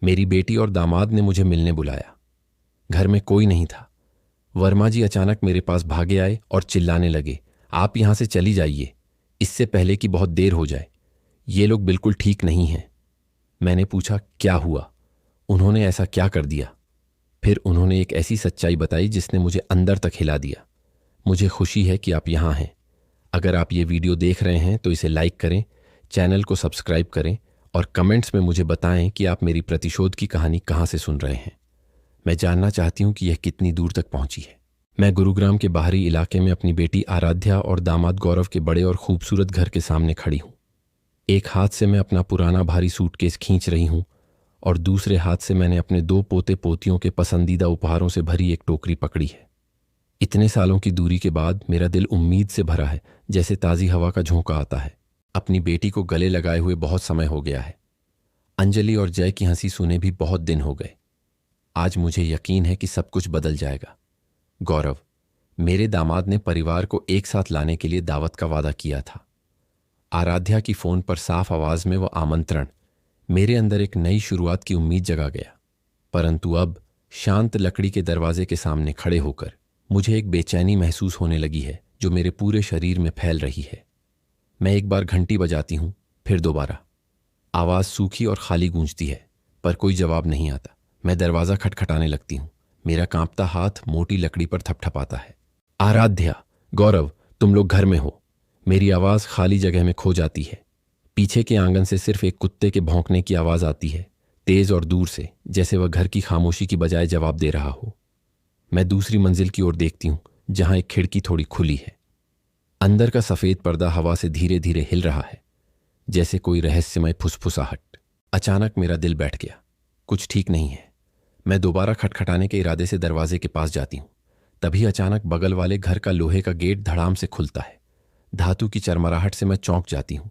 मेरी बेटी और दामाद ने मुझे मिलने बुलाया। घर में कोई नहीं था। वर्मा जी अचानक मेरे पास भागे आए और चिल्लाने लगे, आप यहां से चली जाइए, इससे पहले कि बहुत देर हो जाए। ये लोग बिल्कुल ठीक नहीं हैं। मैंने पूछा, क्या हुआ? उन्होंने ऐसा क्या कर दिया? फिर उन्होंने एक ऐसी सच्चाई बताई जिसने मुझे अंदर तक हिला दिया। मुझे खुशी है कि आप यहां हैं। अगर आप ये वीडियो देख रहे हैं तो इसे लाइक करें, चैनल को सब्सक्राइब करें और कमेंट्स में मुझे बताएं कि आप मेरी प्रतिशोध की कहानी कहां से सुन रहे हैं। मैं जानना चाहती हूं कि यह कितनी दूर तक पहुंची है। मैं गुरुग्राम के बाहरी इलाके में अपनी बेटी आराध्या और दामाद गौरव के बड़े और खूबसूरत घर के सामने खड़ी हूं। एक हाथ से मैं अपना पुराना भारी सूटकेस खींच रही हूं और दूसरे हाथ से मैंने अपने 2 पोते पोतियों के पसंदीदा उपहारों से भरी एक टोकरी पकड़ी है। इतने सालों की दूरी के बाद मेरा दिल उम्मीद से भरा है, जैसे ताज़ी हवा का झोंका आता है। अपनी बेटी को गले लगाए हुए बहुत समय हो गया है। अंजलि और जय की हंसी सुने भी बहुत दिन हो गए। आज मुझे यकीन है कि सब कुछ बदल जाएगा। गौरव, मेरे दामाद ने परिवार को एक साथ लाने के लिए दावत का वादा किया था। आराध्या की फोन पर साफ आवाज में वह आमंत्रण मेरे अंदर एक नई शुरुआत की उम्मीद जगा गया। परंतु अब शांत लकड़ी के दरवाजे के सामने खड़े होकर मुझे एक बेचैनी महसूस होने लगी है जो मेरे पूरे शरीर में फैल रही है। मैं एक बार घंटी बजाती हूं, फिर दोबारा। आवाज सूखी और खाली गूंजती है, पर कोई जवाब नहीं आता। मैं दरवाजा खटखटाने लगती हूं। मेरा कांपता हाथ मोटी लकड़ी पर थपथपाता है। आराध्या, गौरव, तुम लोग घर में हो। मेरी आवाज खाली जगह में खो जाती है। पीछे के आंगन से सिर्फ एक कुत्ते के भौंकने की आवाज आती है, तेज और दूर से, जैसे वह घर की खामोशी की बजाय जवाब दे रहा हो। मैं दूसरी मंजिल की ओर देखती हूं, जहां एक खिड़की थोड़ी खुली है। अंदर का सफेद पर्दा हवा से धीरे धीरे हिल रहा है, जैसे कोई रहस्यमय फुसफुसाहट। अचानक मेरा दिल बैठ गया। कुछ ठीक नहीं है। मैं दोबारा खटखटाने के इरादे से दरवाजे के पास जाती हूं। तभी अचानक बगल वाले घर का लोहे का गेट धड़ाम से खुलता है। धातु की चरमराहट से मैं चौंक जाती हूं।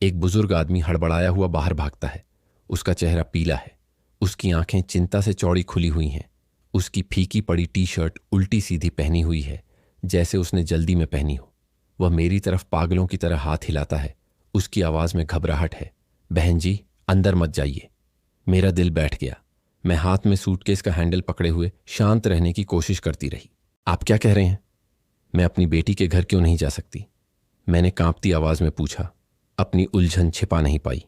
एक बुजुर्ग आदमी हड़बड़ाया हुआ बाहर भागता है। उसका चेहरा पीला है, उसकी आंखें चिंता से चौड़ी खुली हुई हैं। उसकी फीकी पड़ी टी शर्ट उल्टी सीधी पहनी हुई है, जैसे उसने जल्दी में पहनी हो। वह मेरी तरफ पागलों की तरह हाथ हिलाता है। उसकी आवाज में घबराहट है। बहन जी, अंदर मत जाइए। मेरा दिल बैठ गया। मैं हाथ में सूटकेस का हैंडल पकड़े हुए शांत रहने की कोशिश करती रही। आप क्या कह रहे हैं? मैं अपनी बेटी के घर क्यों नहीं जा सकती? मैंने कांपती आवाज में पूछा। अपनी उलझन छिपा नहीं पाई।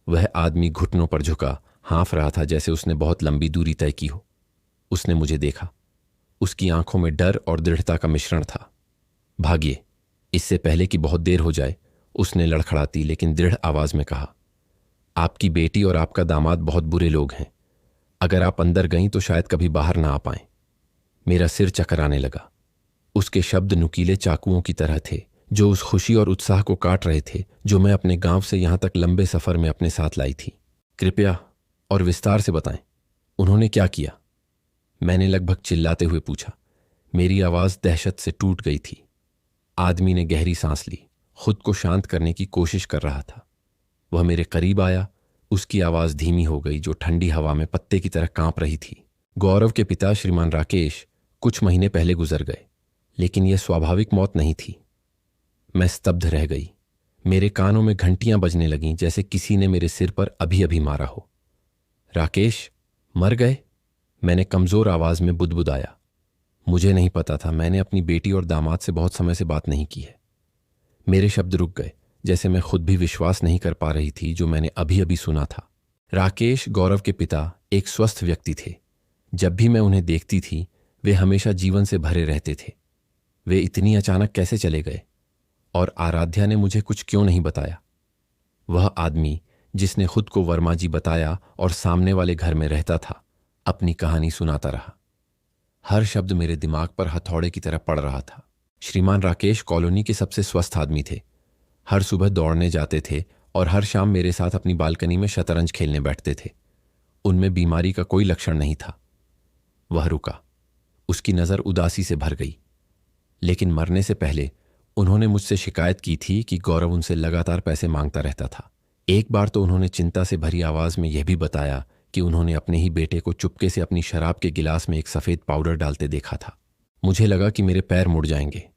वह आदमी घुटनों पर झुका, हाँफ रहा था जैसे उसने बहुत लंबी दूरी तय की हो। उसने मुझे देखा। उसकी आंखों में डर और दृढ़ता का मिश्रण था। भागिए, इससे पहले कि बहुत देर हो जाए, उसने लड़खड़ाती लेकिन दृढ़ आवाज में कहा। आपकी बेटी और आपका दामाद बहुत बुरे लोग हैं। अगर आप अंदर गईं तो शायद कभी बाहर ना आ पाएं। मेरा सिर चकराने लगा। उसके शब्द नुकीले चाकुओं की तरह थे, जो उस खुशी और उत्साह को काट रहे थे जो मैं अपने गांव से यहां तक लंबे सफर में अपने साथ लाई थी। कृपया और विस्तार से बताएं, उन्होंने क्या किया? मैंने लगभग चिल्लाते हुए पूछा। मेरी आवाज दहशत से टूट गई थी। आदमी ने गहरी सांस ली, खुद को शांत करने की कोशिश कर रहा था। वह मेरे करीब आया। उसकी आवाज धीमी हो गई, जो ठंडी हवा में पत्ते की तरह कांप रही थी। गौरव के पिता श्रीमान राकेश कुछ महीने पहले गुजर गए, लेकिन यह स्वाभाविक मौत नहीं थी। मैं स्तब्ध रह गई। मेरे कानों में घंटियां बजने लगीं, जैसे किसी ने मेरे सिर पर अभी अभी मारा हो। राकेश मर गए? मैंने कमजोर आवाज में बुदबुदाया। मुझे नहीं पता था। मैंने अपनी बेटी और दामाद से बहुत समय से बात नहीं की है। मेरे शब्द रुक गए, जैसे मैं खुद भी विश्वास नहीं कर पा रही थी जो मैंने अभी अभी सुना था। राकेश, गौरव के पिता, एक स्वस्थ व्यक्ति थे। जब भी मैं उन्हें देखती थी, वे हमेशा जीवन से भरे रहते थे। वे इतनी अचानक कैसे चले गए? और आराध्या ने मुझे कुछ क्यों नहीं बताया? वह आदमी जिसने खुद को वर्मा जी बताया और सामने वाले घर में रहता था, अपनी कहानी सुनाता रहा। हर शब्द मेरे दिमाग पर हथौड़े की तरह पड़ रहा था। श्रीमान राकेश कॉलोनी के सबसे स्वस्थ आदमी थे। हर सुबह दौड़ने जाते थे और हर शाम मेरे साथ अपनी बालकनी में शतरंज खेलने बैठते थे। उनमें बीमारी का कोई लक्षण नहीं था। वह रुका। उसकी नजर उदासी से भर गई। लेकिन मरने से पहले उन्होंने मुझसे शिकायत की थी कि गौरव उनसे लगातार पैसे मांगता रहता था। एक बार तो उन्होंने चिंता से भरी आवाज में यह भी बताया कि उन्होंने अपने ही बेटे को चुपके से अपनी शराब के गिलास में एक सफेद पाउडर डालते देखा था। मुझे लगा कि मेरे पैर मुड़ जाएंगे।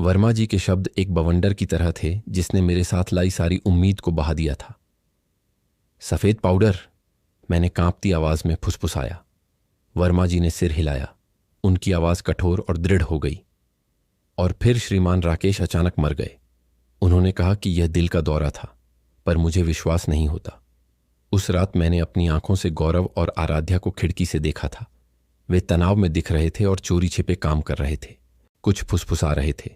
वर्मा जी के शब्द एक बवंडर की तरह थे जिसने मेरे साथ लाई सारी उम्मीद को बहा दिया था। सफेद पाउडर? मैंने कांपती आवाज में फुसफुसाया। वर्मा जी ने सिर हिलाया। उनकी आवाज कठोर और दृढ़ हो गई। और फिर श्रीमान राकेश अचानक मर गए। उन्होंने कहा कि यह दिल का दौरा था, पर मुझे विश्वास नहीं होता। उस रात मैंने अपनी आंखों से गौरव और आराध्या को खिड़की से देखा था। वे तनाव में दिख रहे थे और चोरी छिपे काम कर रहे थे। कुछ फुसफुसा रहे थे,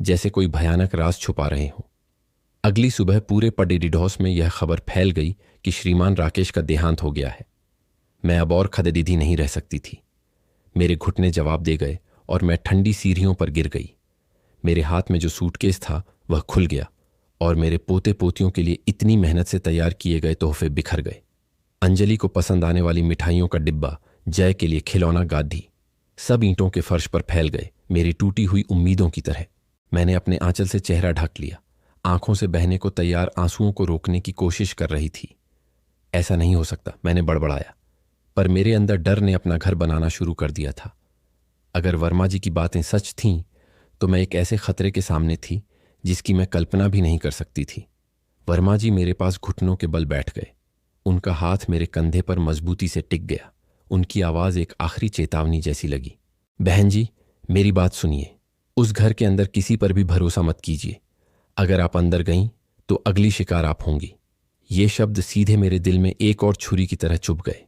जैसे कोई भयानक राज छुपा रहे हों। अगली सुबह पूरे पडेरिडोस में यह खबर फैल गई कि श्रीमान राकेश का देहांत हो गया है। मैं अब और खदेदीदी नहीं रह सकती थी। मेरे घुटने जवाब दे गए और मैं ठंडी सीढ़ियों पर गिर गई। मेरे हाथ में जो सूटकेस था वह खुल गया और मेरे पोते पोतियों के लिए इतनी मेहनत से तैयार किए गए तोहफे बिखर गए। अंजलि को पसंद आने वाली मिठाइयों का डिब्बा, जय के लिए खिलौना गादी, सब ईंटों के फर्श पर फैल गए, मेरी टूटी हुई उम्मीदों की तरह। मैंने अपने आंचल से चेहरा ढक लिया, आंखों से बहने को तैयार आंसुओं को रोकने की कोशिश कर रही थी। ऐसा नहीं हो सकता, मैंने बड़बड़ाया, पर मेरे अंदर डर ने अपना घर बनाना शुरू कर दिया था। अगर वर्मा जी की बातें सच थीं, तो मैं एक ऐसे खतरे के सामने थी जिसकी मैं कल्पना भी नहीं कर सकती थी। वर्मा जी मेरे पास घुटनों के बल बैठ गए। उनका हाथ मेरे कंधे पर मजबूती से टिक गया। उनकी आवाज एक आखिरी चेतावनी जैसी लगी। बहन जी, मेरी बात सुनिए। उस घर के अंदर किसी पर भी भरोसा मत कीजिए। अगर आप अंदर गईं तो अगली शिकार आप होंगी। ये शब्द सीधे मेरे दिल में एक और छुरी की तरह चुभ गए।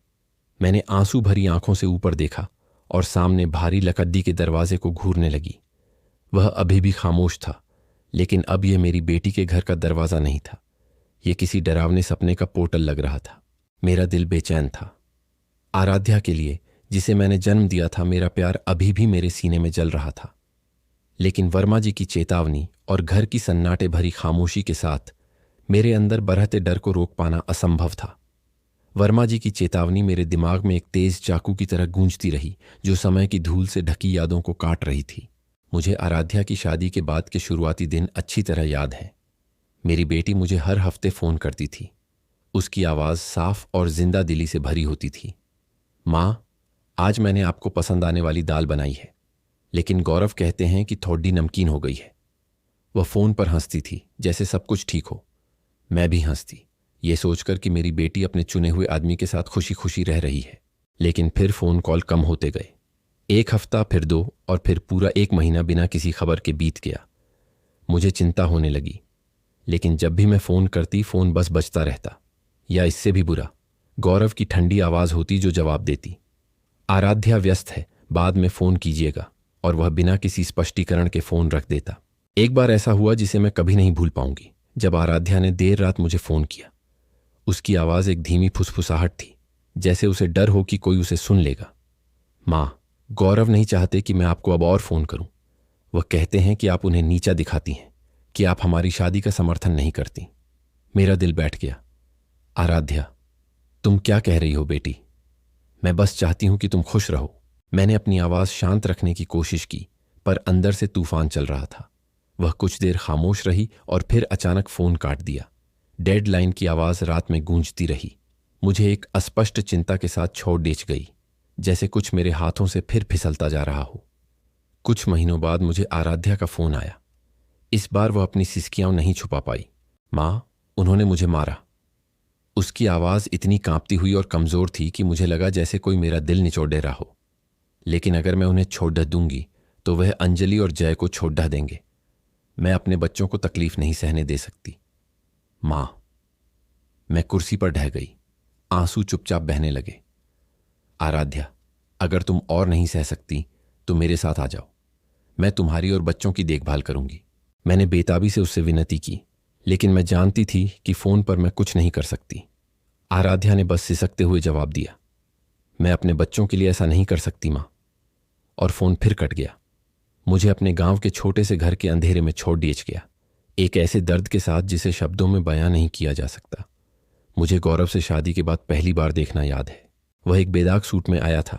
मैंने आंसू भरी आंखों से ऊपर देखा और सामने भारी लकड़ी के दरवाजे को घूरने लगी। वह अभी भी खामोश था, लेकिन अब यह मेरी बेटी के घर का दरवाजा नहीं था। यह किसी डरावने सपने का पोर्टल लग रहा था। मेरा दिल बेचैन था। आराध्या के लिए, जिसे मैंने जन्म दिया था, मेरा प्यार अभी भी मेरे सीने में जल रहा था। लेकिन वर्मा जी की चेतावनी और घर की सन्नाटे भरी खामोशी के साथ मेरे अंदर बरहते डर को रोक पाना असंभव था। वर्मा जी की चेतावनी मेरे दिमाग में एक तेज चाकू की तरह गूंजती रही, जो समय की धूल से ढकी यादों को काट रही थी। मुझे आराध्या की शादी के बाद के शुरुआती दिन अच्छी तरह याद है। मेरी बेटी मुझे हर हफ्ते फोन करती थी। उसकी आवाज साफ और जिंदा दिली से भरी होती थी। माँ, आज मैंने आपको पसंद आने वाली दाल बनाई है, लेकिन गौरव कहते हैं कि थोड़ी नमकीन हो गई है। वह फोन पर हंसती थी, जैसे सब कुछ ठीक हो। मैं भी हंसती, ये सोचकर कि मेरी बेटी अपने चुने हुए आदमी के साथ खुशी खुशी रह रही है। लेकिन फिर फोन कॉल कम होते गए। एक हफ्ता, फिर 2 और फिर पूरा 1 महीना बिना किसी खबर के बीत गया। मुझे चिंता होने लगी, लेकिन जब भी मैं फोन करती, फोन बस बजता रहता, या इससे भी बुरा, गौरव की ठंडी आवाज होती जो जवाब देती, आराध्या व्यस्त है, बाद में फोन कीजिएगा, और वह बिना किसी स्पष्टीकरण के फोन रख देता। एक बार ऐसा हुआ जिसे मैं कभी नहीं भूल पाऊंगी, जब आराध्या ने देर रात मुझे फोन किया। उसकी आवाज एक धीमी फुसफुसाहट थी, जैसे उसे डर हो कि कोई उसे सुन लेगा। माँ, गौरव नहीं चाहते कि मैं आपको अब और फोन करूं। वह कहते हैं कि आप उन्हें नीचा दिखाती हैं, कि आप हमारी शादी का समर्थन नहीं करती। मेरा दिल बैठ गया। आराध्या, तुम क्या कह रही हो बेटी? मैं बस चाहती हूं कि तुम खुश रहो। मैंने अपनी आवाज शांत रखने की कोशिश की, पर अंदर से तूफान चल रहा था। वह कुछ देर खामोश रही और फिर अचानक फोन काट दिया। डेडलाइन की आवाज रात में गूंजती रही। मुझे एक अस्पष्ट चिंता के साथ छोड़ देच गई, जैसे कुछ मेरे हाथों से फिर फिसलता जा रहा हो। कुछ महीनों बाद मुझे आराध्या का फोन आया। इस बार वह अपनी सिसकियां नहीं छुपा पाई। माँ, उन्होंने मुझे मारा। उसकी आवाज इतनी कांपती हुई और कमजोर थी कि मुझे लगा जैसे कोई मेरा दिल निचोड़ दे रहा हो। लेकिन अगर मैं उन्हें छोड़ दूंगी तो वह अंजलि और जय को छोड़ देंगे। मैं अपने बच्चों को तकलीफ नहीं सहने दे सकती। माँ, मैं कुर्सी पर ढह गई। आंसू चुपचाप बहने लगे। आराध्या, अगर तुम और नहीं सह सकती तो मेरे साथ आ जाओ। मैं तुम्हारी और बच्चों की देखभाल करूंगी। मैंने बेताबी से उससे विनती की, लेकिन मैं जानती थी कि फोन पर मैं कुछ नहीं कर सकती। आराध्या ने बस सिसकते हुए जवाब दिया, मैं अपने बच्चों के लिए ऐसा नहीं कर सकती माँ। और फोन फिर कट गया। मुझे अपने गांव के छोटे से घर के अंधेरे में छोड़ दिया गया, एक ऐसे दर्द के साथ जिसे शब्दों में बयां नहीं किया जा सकता। मुझे गौरव से शादी के बाद पहली बार देखना याद है। वह एक बेदाग सूट में आया था,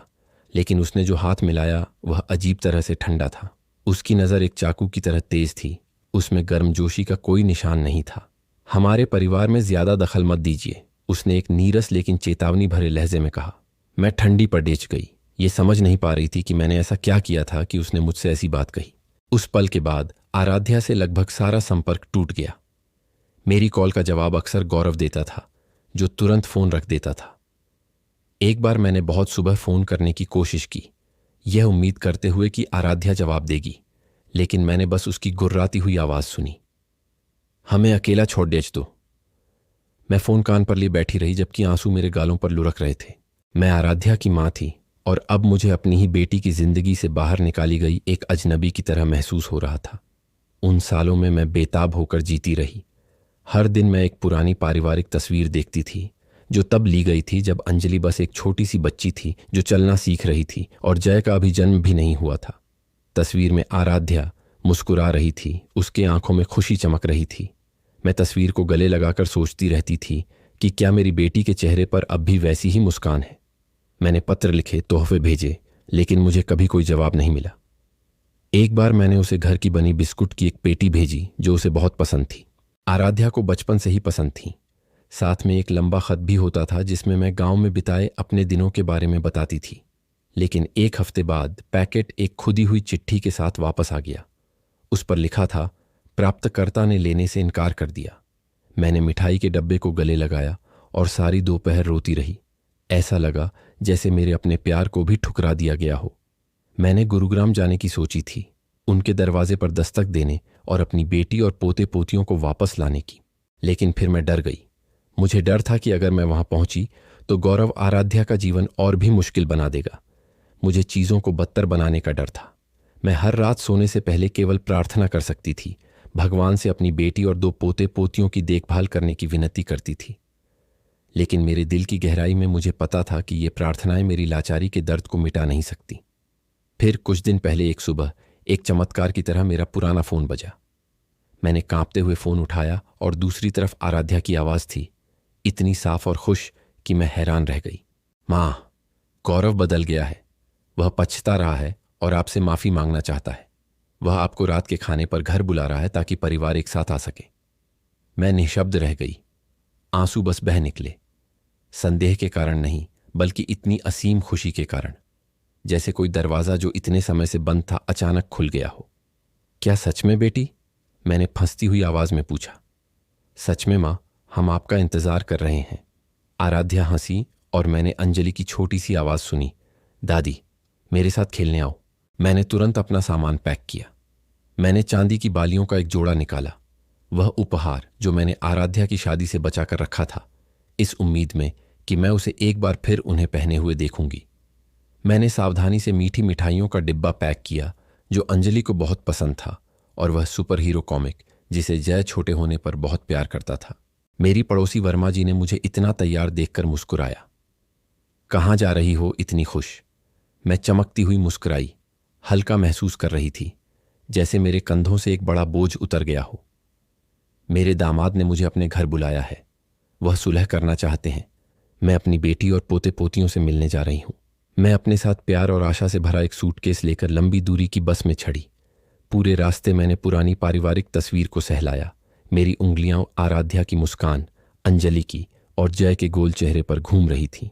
लेकिन उसने जो हाथ मिलाया वह अजीब तरह से ठंडा था। उसकी नज़र एक चाकू की तरह तेज थी। उसमें गर्मजोशी का कोई निशान नहीं था। हमारे परिवार में ज्यादा दखल मत दीजिए, उसने एक नीरस लेकिन चेतावनी भरे लहजे में कहा। मैं ठंडी पर डेच गई। ये समझ नहीं पा रही थी कि मैंने ऐसा क्या किया था कि उसने मुझसे ऐसी बात कही। उस पल के बाद आराध्या से लगभग सारा संपर्क टूट गया। मेरी कॉल का जवाब अक्सर गौरव देता था, जो तुरंत फोन रख देता था। एक बार मैंने बहुत सुबह फोन करने की कोशिश की, यह उम्मीद करते हुए कि आराध्या जवाब देगी, लेकिन मैंने बस उसकी गुर्राती हुई आवाज सुनी। हमें अकेला छोड़ देच दो। मैं फोन कान पर लिए बैठी रही जबकि आंसू मेरे गालों पर लुढ़क रहे थे। मैं आराध्या की मां थी और अब मुझे अपनी ही बेटी की जिंदगी से बाहर निकाली गई एक अजनबी की तरह महसूस हो रहा था। उन सालों में मैं बेताब होकर जीती रही। हर दिन मैं एक पुरानी पारिवारिक तस्वीर देखती थी जो तब ली गई थी जब अंजलि बस एक छोटी सी बच्ची थी जो चलना सीख रही थी और जय का अभी जन्म भी नहीं हुआ था। तस्वीर में आराध्या मुस्कुरा रही थी, उसके आंखों में खुशी चमक रही थी। मैं तस्वीर को गले लगाकर सोचती रहती थी कि क्या मेरी बेटी के चेहरे पर अब भी वैसी ही मुस्कान है। मैंने पत्र लिखे, तोहफे भेजे, लेकिन मुझे कभी कोई जवाब नहीं मिला। एक बार मैंने उसे घर की बनी बिस्कुट की एक पेटी भेजी जो उसे बहुत पसंद थी। आराध्या को बचपन से ही पसंद थी। साथ में एक लंबा खत भी होता था जिसमें मैं गांव में बिताए अपने दिनों के बारे में बताती थी। लेकिन एक हफ्ते बाद पैकेट एक खुदी हुई चिट्ठी के साथ वापस आ गया। उस पर लिखा था, प्राप्तकर्ता ने लेने से इनकार कर दिया। मैंने मिठाई के डब्बे को गले लगाया और सारी दोपहर रोती रही। ऐसा लगा जैसे मेरे अपने प्यार को भी ठुकरा दिया गया हो। मैंने गुरुग्राम जाने की सोची थी, उनके दरवाजे पर दस्तक देने और अपनी बेटी और पोते पोतियों को वापस लाने की। लेकिन फिर मैं डर गई। मुझे डर था कि अगर मैं वहां पहुंची तो गौरव आराध्या का जीवन और भी मुश्किल बना देगा। मुझे चीजों को बदतर बनाने का डर था। मैं हर रात सोने से पहले केवल प्रार्थना कर सकती थी, भगवान से अपनी बेटी और 2 पोते पोतियों की देखभाल करने की विनती करती थी। लेकिन मेरे दिल की गहराई में मुझे पता था कि ये प्रार्थनाएं मेरी लाचारी के दर्द को मिटा नहीं सकती। फिर कुछ दिन पहले एक सुबह एक चमत्कार की तरह मेरा पुराना फोन बजा। मैंने कांपते हुए फोन उठाया और दूसरी तरफ आराध्या की आवाज थी, इतनी साफ और खुश कि मैं हैरान रह गई। मां, गौरव बदल गया है। वह पछता रहा है और आपसे माफी मांगना चाहता है। वह आपको रात के खाने पर घर बुला रहा है ताकि परिवार एक साथ आ सके। मैं निशब्द रह गई। आंसू बस बह निकले। संदेह के कारण नहीं, बल्कि इतनी असीम खुशी के कारण, जैसे कोई दरवाजा जो इतने समय से बंद था अचानक खुल गया हो। क्या सच में बेटी? मैंने फंसती हुई आवाज में पूछा। सच में मां, हम आपका इंतजार कर रहे हैं। आराध्या हंसी और मैंने अंजलि की छोटी सी आवाज सुनी, दादी मेरे साथ खेलने आओ। मैंने तुरंत अपना सामान पैक किया। मैंने चांदी की बालियों का एक जोड़ा निकाला, वह उपहार जो मैंने आराध्या की शादी से बचाकर रखा था, इस उम्मीद में कि मैं उसे एक बार फिर उन्हें पहने हुए देखूंगी। मैंने सावधानी से मीठी मिठाइयों का डिब्बा पैक किया जो अंजलि को बहुत पसंद था, और वह सुपर हीरो कॉमिक जिसे जय छोटे होने पर बहुत प्यार करता था। मेरी पड़ोसी वर्मा जी ने मुझे इतना तैयार देखकर मुस्कुराया। कहाँ जा रही हो इतनी खुश? मैं चमकती हुई मुस्कुराई। हल्का महसूस कर रही थी, जैसे मेरे कंधों से एक बड़ा बोझ उतर गया हो। मेरे दामाद ने मुझे अपने घर बुलाया है। वह सुलह करना चाहते हैं। मैं अपनी बेटी और पोते पोतियों से मिलने जा रही हूं। मैं अपने साथ प्यार और आशा से भरा एक सूटकेस लेकर लंबी दूरी की बस में चढ़ी। पूरे रास्ते मैंने पुरानी पारिवारिक तस्वीर को सहलाया। मेरी उंगलियां आराध्या की मुस्कान, अंजलि की और जय के गोल चेहरे पर घूम रही थीं।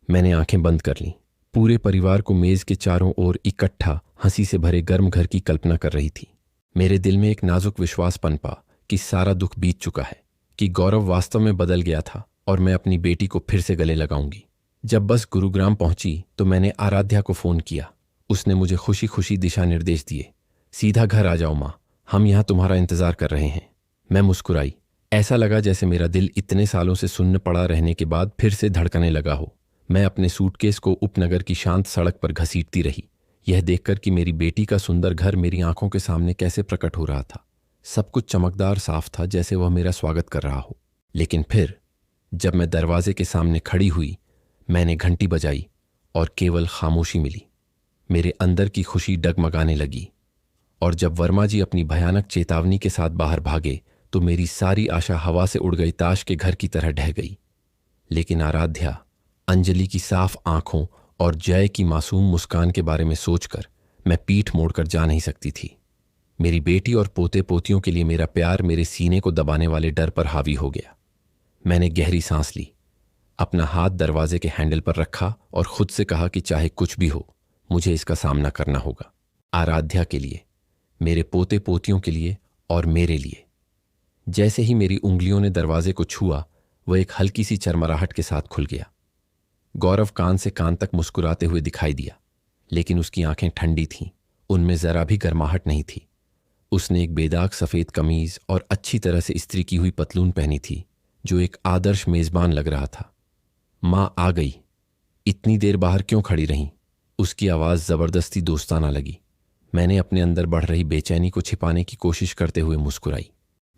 मैंने आंखें बंद कर लीं। पूरे परिवार को मेज के चारों ओर इकट्ठा हंसी से भरे गर्म घर की कल्पना कर रही थी। मेरे दिल में एक नाजुक विश्वास पनपा कि सारा दुख बीत चुका है, कि गौरव वास्तव में बदल गया था और मैं अपनी बेटी को फिर से गले लगाऊंगी। जब बस गुरुग्राम पहुंची तो मैंने आराध्या को फोन किया। उसने मुझे खुशी खुशी दिशा निर्देश दिए। सीधा घर आ जाओ मां, हम यहां तुम्हारा इंतजार कर रहे हैं। मैं मुस्कुराई। ऐसा लगा जैसे मेरा दिल इतने सालों से सुन्न पड़ा रहने के बाद फिर से धड़कने लगा हो। मैं अपने सूटकेस को उपनगर की शांत सड़क पर घसीटती रही, यह देखकर कि मेरी बेटी का सुंदर घर मेरी आंखों के सामने कैसे प्रकट हो रहा था। सब कुछ चमकदार साफ था, जैसे वह मेरा स्वागत कर रहा हो। लेकिन फिर जब मैं दरवाजे के सामने खड़ी हुई, मैंने घंटी बजाई और केवल खामोशी मिली। मेरे अंदर की खुशी डगमगाने लगी, और जब वर्मा जी अपनी भयानक चेतावनी के साथ बाहर भागे तो मेरी सारी आशा हवा से उड़ गई ताश के घर की तरह ढह गई। लेकिन आराध्या, अंजलि की साफ आंखों और जय की मासूम मुस्कान के बारे में सोचकर मैं पीठ मोड़कर जा नहीं सकती थी। मेरी बेटी और पोते पोतियों के लिए मेरा प्यार मेरे सीने को दबाने वाले डर पर हावी हो गया। मैंने गहरी सांस ली, अपना हाथ दरवाजे के हैंडल पर रखा और खुद से कहा कि चाहे कुछ भी हो, मुझे इसका सामना करना होगा। आराध्या के लिए, मेरे पोते पोतियों के लिए और मेरे लिए। जैसे ही मेरी उंगलियों ने दरवाजे को छुआ, वह एक हल्की सी चरमराहट के साथ खुल गया। गौरव कान से कान तक मुस्कुराते हुए दिखाई दिया, लेकिन उसकी आंखें ठंडी थीं, उनमें जरा भी गर्माहट नहीं थी। उसने एक बेदाग सफेद कमीज और अच्छी तरह से इस्त्री की हुई पतलून पहनी थी, जो एक आदर्श मेजबान लग रहा था। माँ आ गई। इतनी देर बाहर क्यों खड़ी रहीं? उसकी आवाज जबरदस्ती दोस्ताना लगी। मैंने अपने अंदर बढ़ रही बेचैनी को छिपाने की कोशिश करते हुए मुस्कुराई।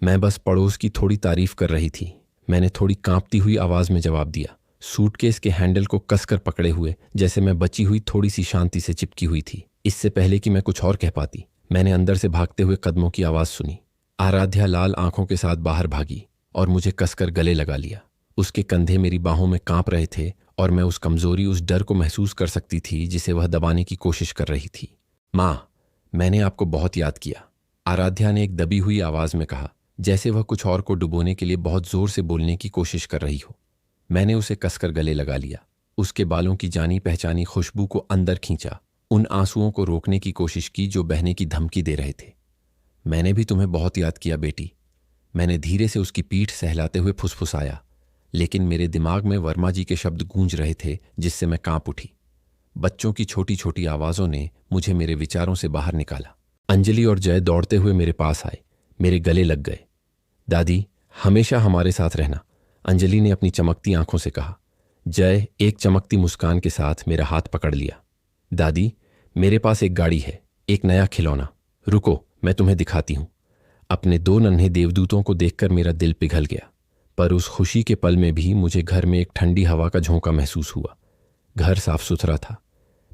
मैं बस पड़ोस की थोड़ी तारीफ कर रही थी, मैंने थोड़ी कांपती हुई आवाज में जवाब दिया, सूटकेस के हैंडल को कसकर पकड़े हुए, जैसे मैं बची हुई थोड़ी सी शांति से चिपकी हुई थी। इससे पहले कि मैं कुछ और कह पाती, मैंने अंदर से भागते हुए कदमों की आवाज सुनी। आराध्या लाल आंखों के साथ बाहर भागी और मुझे कसकर गले लगा लिया। उसके कंधे मेरी बाहों में कांप रहे थे और मैं उस कमजोरी, उस डर को महसूस कर सकती थी जिसे वह दबाने की कोशिश कर रही थी। माँ, मैंने आपको बहुत याद किया, आराध्या ने एक दबी हुई आवाज में कहा, जैसे वह कुछ और को डुबोने के लिए बहुत जोर से बोलने की कोशिश कर रही हो। मैंने उसे कसकर गले लगा लिया, उसके बालों की जानी पहचानी खुशबू को अंदर खींचा, उन आंसुओं को रोकने की कोशिश की जो बहने की धमकी दे रहे थे। मैंने भी तुम्हें बहुत याद किया बेटी, मैंने धीरे से उसकी पीठ सहलाते हुए फुसफुसाया, लेकिन मेरे दिमाग में वर्मा जी के शब्द गूंज रहे थे जिससे मैं कांप उठी। बच्चों की छोटी छोटी आवाजों ने मुझे मेरे विचारों से बाहर निकाला। अंजलि और जय दौड़ते हुए मेरे पास आए, मेरे गले लग गए। दादी, हमेशा हमारे साथ रहना, अंजलि ने अपनी चमकती आंखों से कहा। जय एक चमकती मुस्कान के साथ मेरा हाथ पकड़ लिया। दादी, मेरे पास एक गाड़ी है, एक नया खिलौना, रुको मैं तुम्हें दिखाती हूं। अपने दो नन्हे देवदूतों को देखकर मेरा दिल पिघल गया, पर उस खुशी के पल में भी मुझे घर में एक ठंडी हवा का झोंका महसूस हुआ। घर साफ सुथरा था,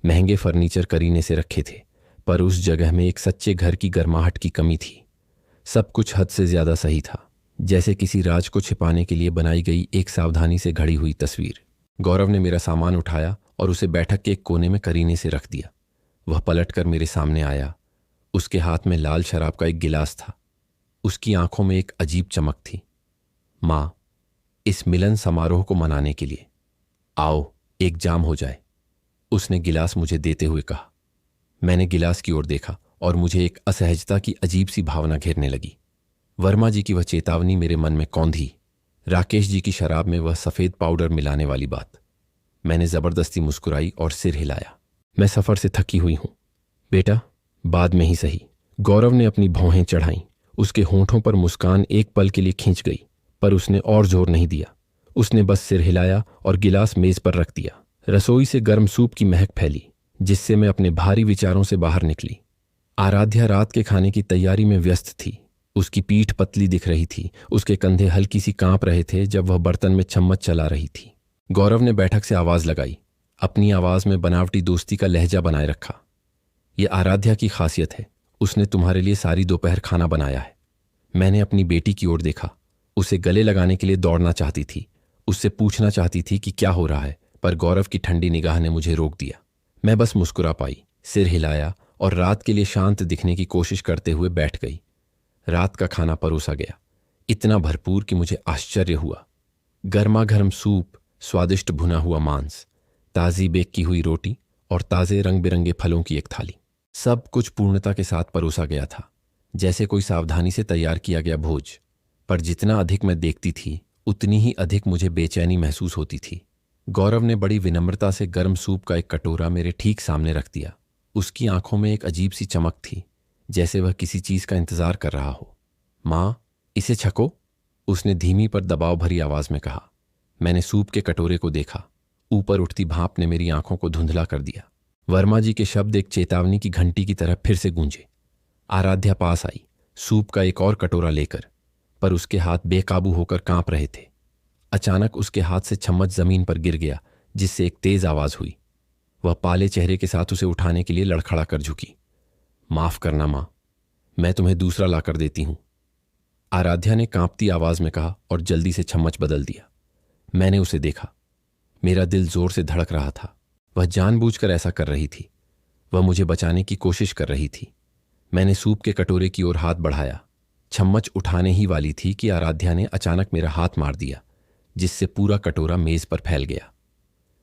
महंगे फर्नीचर करीने से रखे थे, पर उस जगह में एक सच्चे घर की गर्माहट की कमी थी। सब कुछ हद से ज्यादा सही था, जैसे किसी राज को छिपाने के लिए बनाई गई एक सावधानी से घड़ी हुई तस्वीर। गौरव ने मेरा सामान उठाया और उसे बैठक के एक कोने में करीने से रख दिया। वह पलटकर मेरे सामने आया, उसके हाथ में लाल शराब का एक गिलास था, उसकी आंखों में एक अजीब चमक थी। मां, इस मिलन समारोह को मनाने के लिए आओ, एक जाम हो जाए, उसने गिलास मुझे देते हुए कहा। मैंने गिलास की ओर देखा और मुझे एक असहजता की अजीब सी भावना घेरने लगी। वर्मा जी की वह चेतावनी मेरे मन में कौंधी, राकेश जी की शराब में वह सफेद पाउडर मिलाने वाली बात। मैंने जबरदस्ती मुस्कुराई और सिर हिलाया। मैं सफर से थकी हुई हूं बेटा, बाद में ही सही। गौरव ने अपनी भौहें चढ़ाईं, उसके होंठों पर मुस्कान एक पल के लिए खींच गई, पर उसने और जोर नहीं दिया। उसने बस सिर हिलाया और गिलास मेज पर रख दिया। रसोई से गर्म सूप की महक फैली, जिससे मैं अपने भारी विचारों से बाहर निकली। आराध्या रात के खाने की तैयारी में व्यस्त थी, उसकी पीठ पतली दिख रही थी, उसके कंधे हल्की सी कांप रहे थे जब वह बर्तन में चम्मच चला रही थी। गौरव ने बैठक से आवाज लगाई, अपनी आवाज में बनावटी दोस्ती का लहजा बनाए रखा। यह आराध्या की खासियत है, उसने तुम्हारे लिए सारी दोपहर खाना बनाया है। मैंने अपनी बेटी की ओर देखा, उसे गले लगाने के लिए दौड़ना चाहती थी, उससे पूछना चाहती थी कि क्या हो रहा है, पर गौरव की ठंडी निगाह ने मुझे रोक दिया। मैं बस मुस्कुरा पाई, सिर हिलाया और रात के लिए शांत दिखने की कोशिश करते हुए बैठ गई। रात का खाना परोसा गया, इतना भरपूर कि मुझे आश्चर्य हुआ। गर्मा गर्म सूप, स्वादिष्ट भुना हुआ मांस, ताज़ी बेक की हुई रोटी और ताज़े रंग बिरंगे फलों की एक थाली। सब कुछ पूर्णता के साथ परोसा गया था, जैसे कोई सावधानी से तैयार किया गया भोज। पर जितना अधिक मैं देखती थी, उतनी ही अधिक मुझे बेचैनी महसूस होती थी। गौरव ने बड़ी विनम्रता से गर्म सूप का एक कटोरा मेरे ठीक सामने रख दिया। उसकी आंखों में एक अजीब सी चमक थी, जैसे वह किसी चीज का इंतजार कर रहा हो। मां, इसे छको, उसने धीमी पर दबाव भरी आवाज में कहा। मैंने सूप के कटोरे को देखा, ऊपर उठती भाप ने मेरी आंखों को धुंधला कर दिया। वर्मा जी के शब्द एक चेतावनी की घंटी की तरह फिर से गूंजे। आराध्या पास आई, सूप का एक और कटोरा लेकर, पर उसके हाथ बेकाबू होकर कांप रहे थे। अचानक उसके हाथ से चम्मच जमीन पर गिर गया, जिससे एक तेज आवाज हुई। वह पाले चेहरे के साथ उसे उठाने के लिए लड़खड़ा कर झुकी। माफ करना मां, मैं तुम्हें दूसरा लाकर देती हूं, आराध्या ने कांपती आवाज में कहा और जल्दी से चम्मच बदल दिया। मैंने उसे देखा, मेरा दिल जोर से धड़क रहा था। वह जानबूझकर ऐसा कर रही थी, वह मुझे बचाने की कोशिश कर रही थी। मैंने सूप के कटोरे की ओर हाथ बढ़ाया, चम्मच उठाने ही वाली थी कि आराध्या ने अचानक मेरा हाथ मार दिया, जिससे पूरा कटोरा मेज पर फैल गया।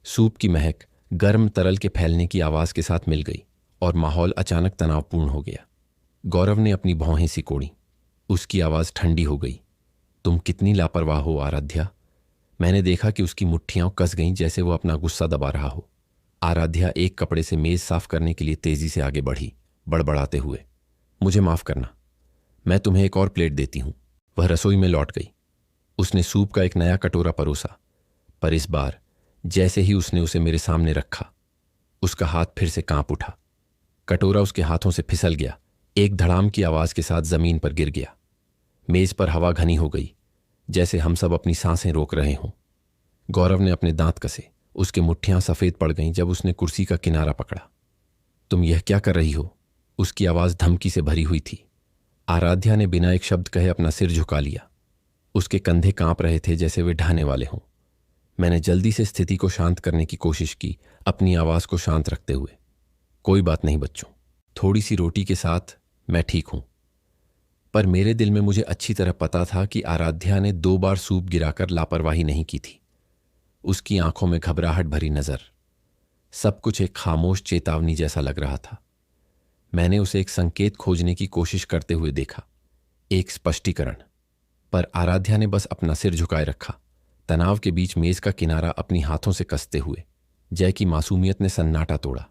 सूप की महक गर्म तरल के फैलने की आवाज के साथ मिल गई और माहौल अचानक तनावपूर्ण हो गया। गौरव ने अपनी भौहें सिकोड़ी, उसकी आवाज ठंडी हो गई। तुम कितनी लापरवाह हो आराध्या, मैंने देखा कि उसकी मुट्ठियां कस गईं जैसे वो अपना गुस्सा दबा रहा हो। आराध्या एक कपड़े से मेज साफ करने के लिए तेजी से आगे बढ़ी, बड़बड़ाते हुए, मुझे माफ करना, मैं तुम्हें एक और प्लेट देती हूं। वह रसोई में लौट गई। उसने सूप का एक नया कटोरा परोसा, पर इस बार जैसे ही उसने उसे मेरे सामने रखा, उसका हाथ फिर से कांप उठा। कटोरा उसके हाथों से फिसल गया, एक धड़ाम की आवाज के साथ जमीन पर गिर गया। मेज पर हवा घनी हो गई, जैसे हम सब अपनी सांसें रोक रहे हों। गौरव ने अपने दांत कसे, उसकी मुट्ठियां सफेद पड़ गईं जब उसने कुर्सी का किनारा पकड़ा। तुम यह क्या कर रही हो? उसकी आवाज धमकी से भरी हुई थी। आराध्या ने बिना एक शब्द कहे अपना सिर झुका लिया। उसके कंधे कांप रहे थे जैसे वे ढहने वाले हों। मैंने जल्दी से स्थिति को शांत करने की कोशिश की, अपनी आवाज को शांत रखते हुए। कोई बात नहीं बच्चों, थोड़ी सी रोटी के साथ मैं ठीक हूं। पर मेरे दिल में मुझे अच्छी तरह पता था कि आराध्या ने 2 बार सूप गिराकर लापरवाही नहीं की थी। उसकी आंखों में घबराहट भरी नजर, सब कुछ एक खामोश चेतावनी जैसा लग रहा था। मैंने उसे एक संकेत खोजने की कोशिश करते हुए देखा, एक स्पष्टीकरण, पर आराध्या ने बस अपना सिर झुकाए रखा, तनाव के बीच मेज का किनारा अपनी हाथों से कसते हुए। जय की मासूमियत ने सन्नाटा तोड़ा।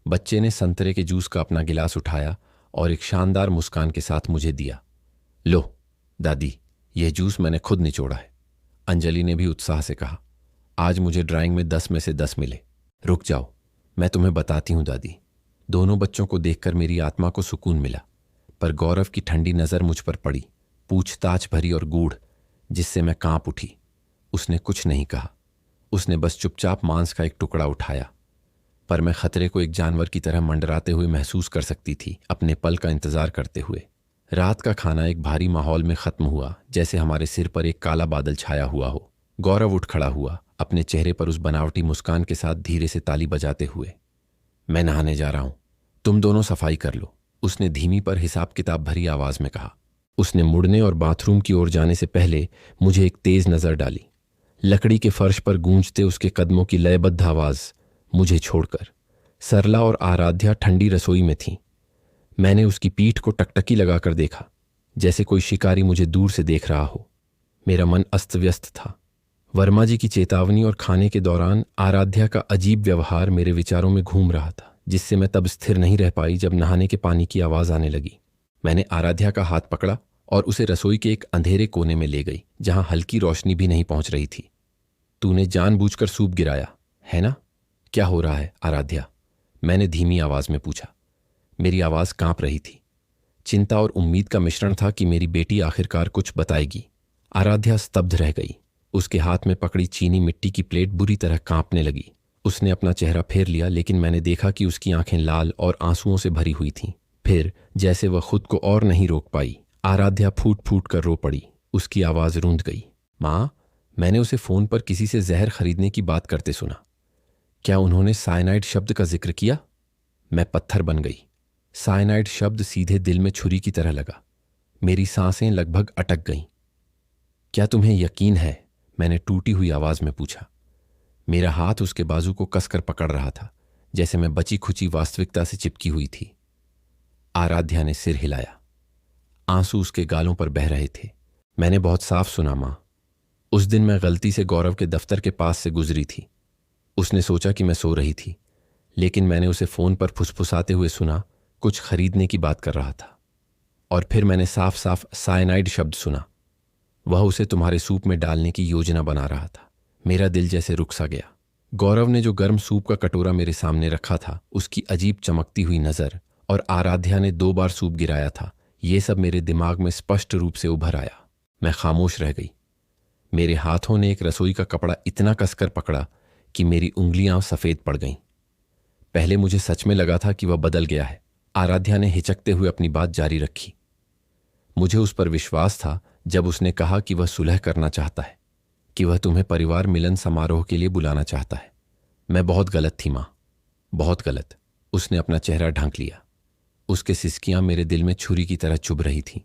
बच्चे ने संतरे के जूस का अपना गिलास उठाया और एक शानदार मुस्कान के साथ मुझे दिया। लो दादी, यह जूस मैंने खुद निचोड़ा है। अंजलि ने भी उत्साह से कहा, आज मुझे ड्राइंग में 10 में से 10 मिले। रुक जाओ, मैं तुम्हें बताती हूं दादी। दोनों बच्चों को देखकर मेरी आत्मा को सुकून मिला, पर गौरव की ठंडी नजर मुझ पर पड़ी, पूछताछ भरी और गूढ़, जिससे मैं कांप उठी। उसने कुछ नहीं कहा, उसने बस चुपचाप मांस का एक टुकड़ा उठाया, पर मैं खतरे को एक जानवर की तरह मंडराते हुए महसूस कर सकती थी, अपने पल का इंतजार करते हुए। रात का खाना एक भारी माहौल में खत्म हुआ, जैसे हमारे सिर पर एक काला बादल छाया हुआ हो। गौरव उठ खड़ा हुआ, अपने चेहरे पर उस बनावटी मुस्कान के साथ धीरे से ताली बजाते हुए। मैं नहाने जा रहा हूं, तुम दोनों सफाई कर लो, उसने धीमी पर हिसाब किताब भरी आवाज में कहा। उसने मुड़ने और बाथरूम की ओर जाने से पहले मुझे एक तेज नजर डाली। लकड़ी के फर्श पर गूंजते उसके कदमों की लयबद्ध आवाज मुझे छोड़कर। सरला और आराध्या ठंडी रसोई में थीं। मैंने उसकी पीठ को टकटकी लगाकर देखा, जैसे कोई शिकारी मुझे दूर से देख रहा हो। मेरा मन अस्त व्यस्त था। वर्मा जी की चेतावनी और खाने के दौरान आराध्या का अजीब व्यवहार मेरे विचारों में घूम रहा था, जिससे मैं तब स्थिर नहीं रह पाई जब नहाने के पानी की आवाज आने लगी। मैंने आराध्या का हाथ पकड़ा और उसे रसोई के एक अंधेरे कोने में ले गई, जहां हल्की रोशनी भी नहीं पहुंच रही थी। तूने जानबूझकर सूप गिराया है ना? क्या हो रहा है आराध्या? मैंने धीमी आवाज में पूछा। मेरी आवाज कांप रही थी। चिंता और उम्मीद का मिश्रण था कि मेरी बेटी आखिरकार कुछ बताएगी। आराध्या स्तब्ध रह गई। उसके हाथ में पकड़ी चीनी मिट्टी की प्लेट बुरी तरह कांपने लगी। उसने अपना चेहरा फेर लिया, लेकिन मैंने देखा कि उसकी आंखें लाल और आंसुओं से भरी हुई थीं। फिर जैसे वह खुद को और नहीं रोक पाई, आराध्या फूट फूट कर रो पड़ी। उसकी आवाज रूंध गई। माँ, मैंने उसे फोन पर किसी से जहर खरीदने की बात करते सुना। क्या उन्होंने साइनाइड शब्द का जिक्र किया? मैं पत्थर बन गई। साइनाइड शब्द सीधे दिल में छुरी की तरह लगा। मेरी सांसें लगभग अटक गईं। क्या तुम्हें यकीन है? मैंने टूटी हुई आवाज में पूछा। मेरा हाथ उसके बाजू को कसकर पकड़ रहा था, जैसे मैं बची खुची वास्तविकता से चिपकी हुई थी। आराध्या ने सिर हिलाया। आंसू उसके गालों पर बह रहे थे। मैंने बहुत साफ सुना मां। उस दिन मैं गलती से गौरव के दफ्तर के पास से गुजरी थी। उसने सोचा कि मैं सो रही थी, लेकिन मैंने उसे फोन पर फुसफुसाते हुए सुना, कुछ खरीदने की बात कर रहा था। और फिर मैंने साफ साफ साइनाइड शब्द सुना। वह उसे तुम्हारे सूप में डालने की योजना बना रहा था। मेरा दिल जैसे रुक सा गया। गौरव ने जो गर्म सूप का कटोरा मेरे सामने रखा था, उसकी अजीब चमकती हुई नजर, और आराध्या ने 2 बार सूप गिराया था, ये सब मेरे दिमाग में स्पष्ट रूप से उभर आया। मैं खामोश रह गई। मेरे हाथों ने एक रसोई का कपड़ा इतना कसकर पकड़ा कि मेरी उंगलियां सफेद पड़ गईं। पहले मुझे सच में लगा था कि वह बदल गया है। आराध्या ने हिचकते हुए अपनी बात जारी रखी। मुझे उस पर विश्वास था जब उसने कहा कि वह सुलह करना चाहता है, कि वह तुम्हें परिवार मिलन समारोह के लिए बुलाना चाहता है। मैं बहुत गलत थी मां, बहुत गलत। उसने अपना चेहरा ढांक लिया। उसके सिसकियां मेरे दिल में छुरी की तरह चुभ रही थीं।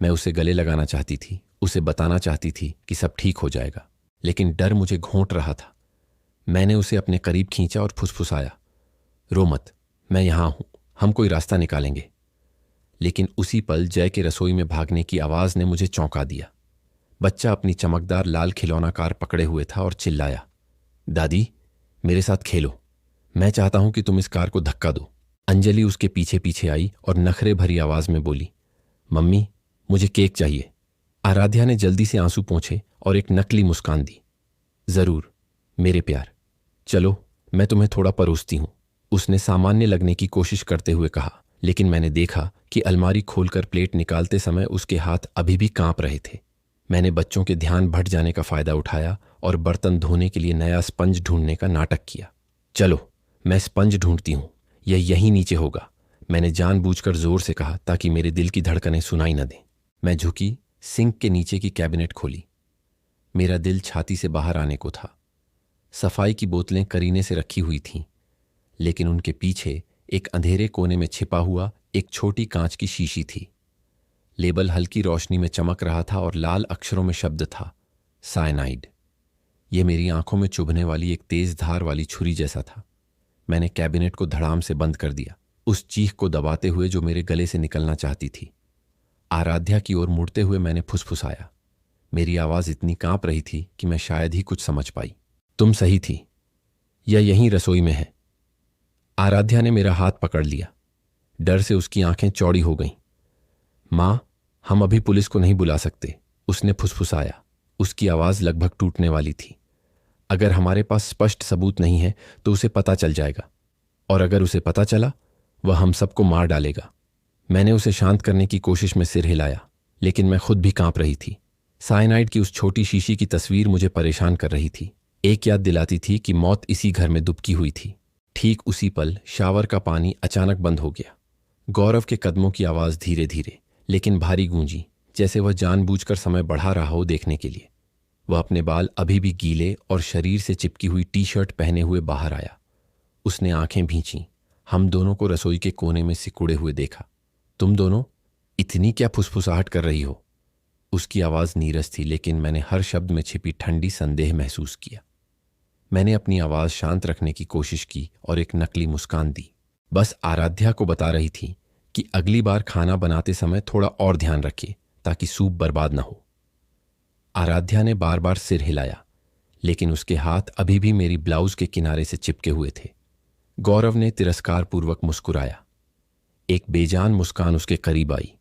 मैं उसे गले लगाना चाहती थी, उसे बताना चाहती थी कि सब ठीक हो जाएगा, लेकिन डर मुझे घोंट रहा था। मैंने उसे अपने करीब खींचा और फुसफुसाया, रो मत, मैं यहां हूं, हम कोई रास्ता निकालेंगे। लेकिन उसी पल जय के रसोई में भागने की आवाज ने मुझे चौंका दिया। बच्चा अपनी चमकदार लाल खिलौना कार पकड़े हुए था और चिल्लाया, दादी, मेरे साथ खेलो। मैं चाहता हूं कि तुम इस कार को धक्का दो। अंजलि उसके पीछे पीछे आई और नखरे भरी आवाज में बोली, मम्मी, मुझे केक चाहिए। आराध्या ने जल्दी से आंसू पोंछे और एक नकली मुस्कान दी। जरूर मेरे प्यार, चलो मैं तुम्हें थोड़ा परोसती हूं, उसने सामान्य लगने की कोशिश करते हुए कहा, लेकिन मैंने देखा कि अलमारी खोलकर प्लेट निकालते समय उसके हाथ अभी भी कांप रहे थे। मैंने बच्चों के ध्यान भट जाने का फायदा उठाया और बर्तन धोने के लिए नया स्पंज ढूंढने का नाटक किया। चलो मैं स्पंज ढूंढती हूं, यह यहीं नीचे होगा, मैंने जानबूझकर जोर से कहा ताकि मेरे दिल की धड़कनें सुनाई न दें। मैं झुकी, सिंक के नीचे की कैबिनेट खोली। मेरा दिल छाती से बाहर आने को था। सफाई की बोतलें करीने से रखी हुई थीं, लेकिन उनके पीछे एक अंधेरे कोने में छिपा हुआ एक छोटी कांच की शीशी थी। लेबल हल्की रोशनी में चमक रहा था और लाल अक्षरों में शब्द था, साइनाइड। यह मेरी आंखों में चुभने वाली एक तेज धार वाली छुरी जैसा था। मैंने कैबिनेट को धड़ाम से बंद कर दिया, उस चीख को दबाते हुए जो मेरे गले से निकलना चाहती थी। आराध्या की ओर मुड़ते हुए मैंने फुसफुसाया। मेरी आवाज इतनी कांप रही थी कि मैं शायद ही कुछ समझ पाई। तुम सही थी, यह यहीं रसोई में है। आराध्या ने मेरा हाथ पकड़ लिया। डर से उसकी आंखें चौड़ी हो गईं। मां, हम अभी पुलिस को नहीं बुला सकते, उसने फुसफुसाया। उसकी आवाज लगभग टूटने वाली थी। अगर हमारे पास स्पष्ट सबूत नहीं है तो उसे पता चल जाएगा, और अगर उसे पता चला वह हम सबको मार डालेगा। मैंने उसे शांत करने की कोशिश में सिर हिलाया, लेकिन मैं खुद भी कांप रही थी। साइनाइड की उस छोटी शीशी की तस्वीर मुझे परेशान कर रही थी। एक याद दिलाती थी कि मौत इसी घर में दुबकी हुई थी। ठीक उसी पल शावर का पानी अचानक बंद हो गया। गौरव के कदमों की आवाज धीरे धीरे लेकिन भारी गूंजी, जैसे वह जानबूझकर समय बढ़ा रहा हो देखने के लिए। वह अपने बाल अभी भी गीले और शरीर से चिपकी हुई टी शर्ट पहने हुए बाहर आया। उसने आंखें भींची, हम दोनों को रसोई के कोने में सिकुड़े हुए देखा। तुम दोनों इतनी क्या फुसफुसाहट कर रही हो? उसकी आवाज नीरस थी, लेकिन मैंने हर शब्द में छिपी ठंडी संदेह महसूस किया। मैंने अपनी आवाज शांत रखने की कोशिश की और एक नकली मुस्कान दी। बस आराध्या को बता रही थी कि अगली बार खाना बनाते समय थोड़ा और ध्यान रखे ताकि सूप बर्बाद न हो। आराध्या ने बार बार सिर हिलाया, लेकिन उसके हाथ अभी भी मेरी ब्लाउज के किनारे से चिपके हुए थे। गौरव ने तिरस्कारपूर्वक मुस्कुराया। एक बेजान मुस्कान उसके करीब आई।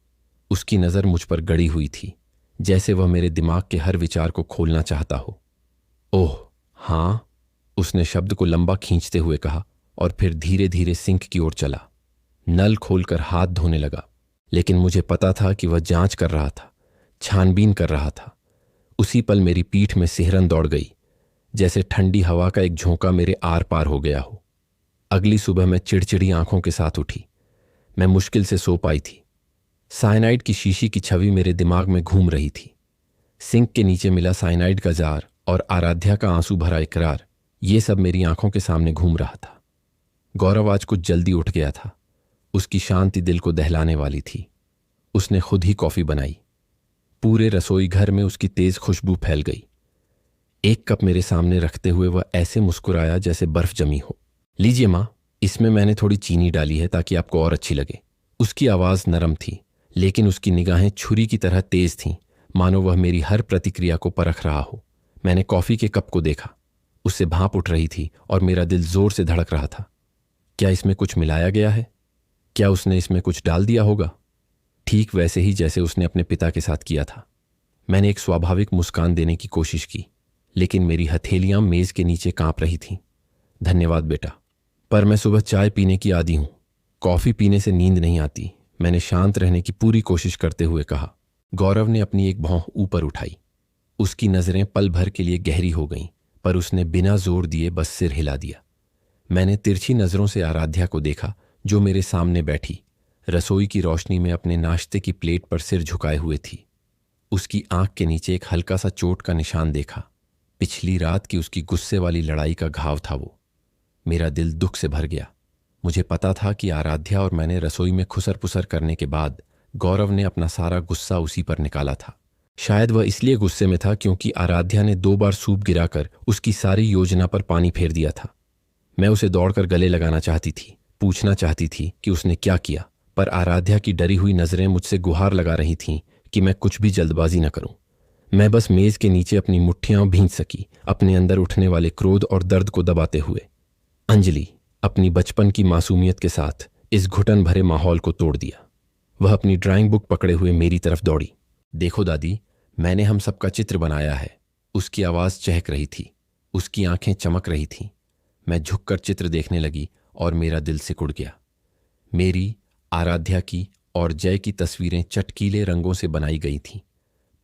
उसकी नजर मुझ पर गड़ी हुई थी, जैसे वह मेरे दिमाग के हर विचार को खोलना चाहता हो। ओह हां, उसने शब्द को लंबा खींचते हुए कहा और फिर धीरे धीरे सिंक की ओर चला। नल खोलकर हाथ धोने लगा, लेकिन मुझे पता था कि वह जांच कर रहा था, छानबीन कर रहा था। उसी पल मेरी पीठ में सिहरन दौड़ गई, जैसे ठंडी हवा का एक झोंका मेरे आर पार हो गया हो। अगली सुबह मैं चिड़चिड़ी आंखों के साथ उठी। मैं मुश्किल से सो पाई थी। साइनाइड की शीशी की छवि मेरे दिमाग में घूम रही थी। सिंक के नीचे मिला साइनाइड का जार और आराध्या का आंसू भरा इकरार, ये सब मेरी आंखों के सामने घूम रहा था। गौरव आज कुछ जल्दी उठ गया था। उसकी शांति दिल को दहलाने वाली थी। उसने खुद ही कॉफी बनाई। पूरे रसोई घर में उसकी तेज खुशबू फैल गई। एक कप मेरे सामने रखते हुए वह ऐसे मुस्कुराया जैसे बर्फ जमी हो। लीजिए मां, इसमें मैंने थोड़ी चीनी डाली है ताकि आपको और अच्छी लगे। उसकी आवाज नरम थी, लेकिन उसकी निगाहें छुरी की तरह तेज थीं, मानो वह मेरी हर प्रतिक्रिया को परख रहा हो। मैंने कॉफी के कप को देखा। उससे भाप उठ रही थी और मेरा दिल जोर से धड़क रहा था। क्या इसमें कुछ मिलाया गया है? क्या उसने इसमें कुछ डाल दिया होगा? ठीक वैसे ही जैसे उसने अपने पिता के साथ किया था। मैंने एक स्वाभाविक मुस्कान देने की कोशिश की, लेकिन मेरी हथेलियां मेज के नीचे कांप रही थीं। धन्यवाद बेटा, पर मैं सुबह चाय पीने की आदी हूं। कॉफी पीने से नींद नहीं आती, मैंने शांत रहने की पूरी कोशिश करते हुए कहा। गौरव ने अपनी एक भौं ऊपर उठाई। उसकी नजरें पल भर के लिए गहरी हो गईं, पर उसने बिना जोर दिए बस सिर हिला दिया। मैंने तिरछी नजरों से आराध्या को देखा, जो मेरे सामने बैठी रसोई की रोशनी में अपने नाश्ते की प्लेट पर सिर झुकाए हुए थी। उसकी आंख के नीचे एक हल्का सा चोट का निशान देखा। पिछली रात की उसकी गुस्से वाली लड़ाई का घाव था वो। मेरा दिल दुख से भर गया। मुझे पता था कि आराध्या और मैंने रसोई में खुसर पुसर करने के बाद गौरव ने अपना सारा गुस्सा उसी पर निकाला था। शायद वह इसलिए गुस्से में था क्योंकि आराध्या ने 2 बार सूप गिराकर उसकी सारी योजना पर पानी फेर दिया था। मैं उसे दौड़कर गले लगाना चाहती थी, पूछना चाहती थी कि उसने क्या किया, पर आराध्या की डरी हुई नजरें मुझसे गुहार लगा रही थीं कि मैं कुछ भी जल्दबाजी न करूं। मैं बस मेज के नीचे अपनी मुट्ठियां भींच सकी, अपने अंदर उठने वाले क्रोध और दर्द को दबाते हुए। अंजलि अपनी बचपन की मासूमियत के साथ इस घुटन भरे माहौल को तोड़ दिया। वह अपनी ड्राइंग बुक पकड़े हुए मेरी तरफ दौड़ी। देखो दादी, मैंने हम सबका चित्र बनाया है। उसकी आवाज़ चहक रही थी, उसकी आंखें चमक रही थीं। मैं झुककर चित्र देखने लगी और मेरा दिल सिकुड़ गया। मेरी, आराध्या की और जय की तस्वीरें चटकीले रंगों से बनाई गई थीं,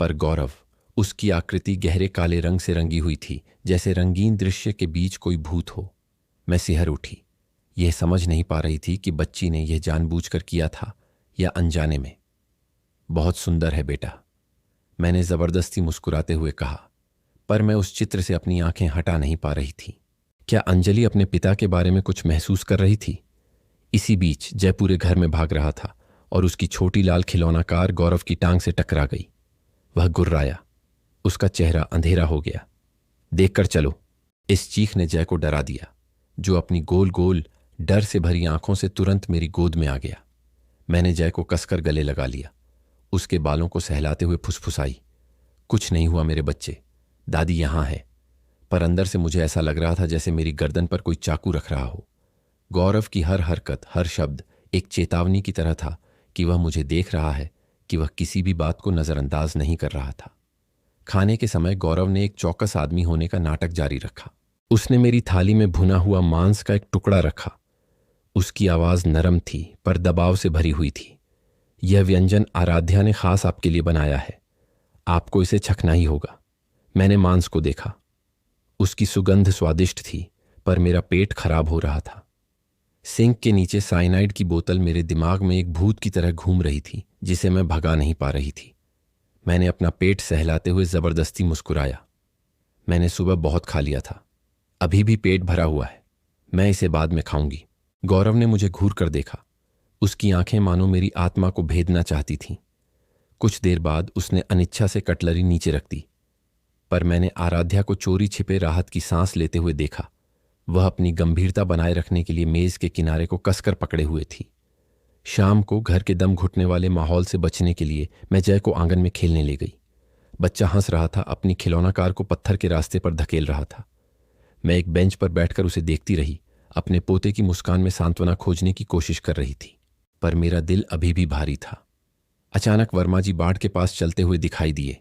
पर गौरव, उसकी आकृति गहरे काले रंग से रंगी हुई थी, जैसे रंगीन दृश्य के बीच कोई भूत हो। मैं सिहर उठी। यह समझ नहीं पा रही थी कि बच्ची ने यह जानबूझकर किया था या अनजाने में। बहुत सुंदर है बेटा, मैंने जबरदस्ती मुस्कुराते हुए कहा, पर मैं उस चित्र से अपनी आंखें हटा नहीं पा रही थी। क्या अंजलि अपने पिता के बारे में कुछ महसूस कर रही थी? इसी बीच जय पूरे घर में भाग रहा था और उसकी छोटी लाल खिलौना कार गौरव की टांग से टकरा गई। वह गुर्राया, उसका चेहरा अंधेरा हो गया। देखकर चलो, इस चीख ने जय को डरा दिया, जो अपनी गोल गोल डर से भरी आंखों से तुरंत मेरी गोद में आ गया। मैंने जय को कसकर गले लगा लिया, उसके बालों को सहलाते हुए फुसफुसाई, कुछ नहीं हुआ मेरे बच्चे, दादी यहां है। पर अंदर से मुझे ऐसा लग रहा था जैसे मेरी गर्दन पर कोई चाकू रख रहा हो। गौरव की हर हरकत, हर शब्द एक चेतावनी की तरह था कि वह मुझे देख रहा है, कि वह किसी भी बात को नजरअंदाज नहीं कर रहा था। खाने के समय गौरव ने एक चौकस आदमी होने का नाटक जारी रखा। उसने मेरी थाली में भुना हुआ मांस का एक टुकड़ा रखा। उसकी आवाज नरम थी पर दबाव से भरी हुई थी। यह व्यंजन आराध्या ने खास आपके लिए बनाया है, आपको इसे चखना ही होगा। मैंने मांस को देखा, उसकी सुगंध स्वादिष्ट थी, पर मेरा पेट खराब हो रहा था। सिंक के नीचे साइनाइड की बोतल मेरे दिमाग में एक भूत की तरह घूम रही थी, जिसे मैं भगा नहीं पा रही थी। मैंने अपना पेट सहलाते हुए जबरदस्ती मुस्कुराया। मैंने सुबह बहुत खा लिया था, अभी भी पेट भरा हुआ है, मैं इसे बाद में खाऊंगी। गौरव ने मुझे घूर कर देखा, उसकी आंखें मानो मेरी आत्मा को भेदना चाहती थीं। कुछ देर बाद उसने अनिच्छा से कटलरी नीचे रख दी, पर मैंने आराध्या को चोरी छिपे राहत की सांस लेते हुए देखा। वह अपनी गंभीरता बनाए रखने के लिए मेज के किनारे को कसकर पकड़े हुए थी। शाम को घर के दम घुटने वाले माहौल से बचने के लिए मैं जय को आंगन में खेलने ले गई। बच्चा हंस रहा था, अपनी खिलौना कार को पत्थर के रास्ते पर धकेल रहा था। मैं एक बेंच पर बैठकर उसे देखती रही, अपने पोते की मुस्कान में सांत्वना खोजने की कोशिश कर रही थी, पर मेरा दिल अभी भी भारी था। अचानक वर्मा जी बाड़ के पास चलते हुए दिखाई दिए।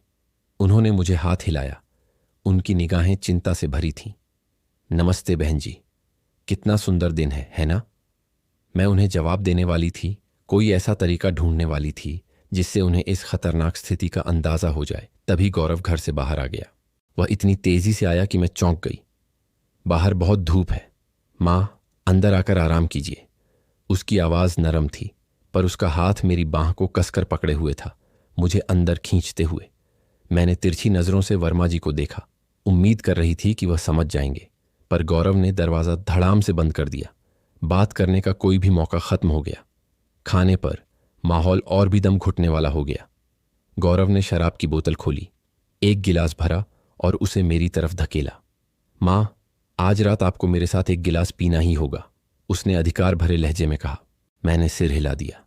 उन्होंने मुझे हाथ हिलाया, उनकी निगाहें चिंता से भरी थीं। नमस्ते बहन जी, कितना सुंदर दिन है ना? मैं उन्हें जवाब देने वाली थी, कोई ऐसा तरीका ढूंढने वाली थी जिससे उन्हें इस खतरनाक स्थिति का अंदाजा हो जाए। तभी गौरव घर से बाहर आ गया। वह इतनी तेजी से आया कि मैं चौंक गई। बाहर बहुत धूप है, माँ अंदर आकर आराम कीजिए। उसकी आवाज नरम थी, पर उसका हाथ मेरी बांह को कसकर पकड़े हुए था, मुझे अंदर खींचते हुए। मैंने तिरछी नजरों से वर्मा जी को देखा, उम्मीद कर रही थी कि वह समझ जाएंगे, पर गौरव ने दरवाजा धड़ाम से बंद कर दिया। बात करने का कोई भी मौका खत्म हो गया। खाने पर माहौल और भी दम घुटने वाला हो गया। गौरव ने शराब की बोतल खोली, एक गिलास भरा और उसे मेरी तरफ धकेला। माँ, आज रात आपको मेरे साथ एक गिलास पीना ही होगा, उसने अधिकार भरे लहजे में कहा। मैंने सिर हिला दिया,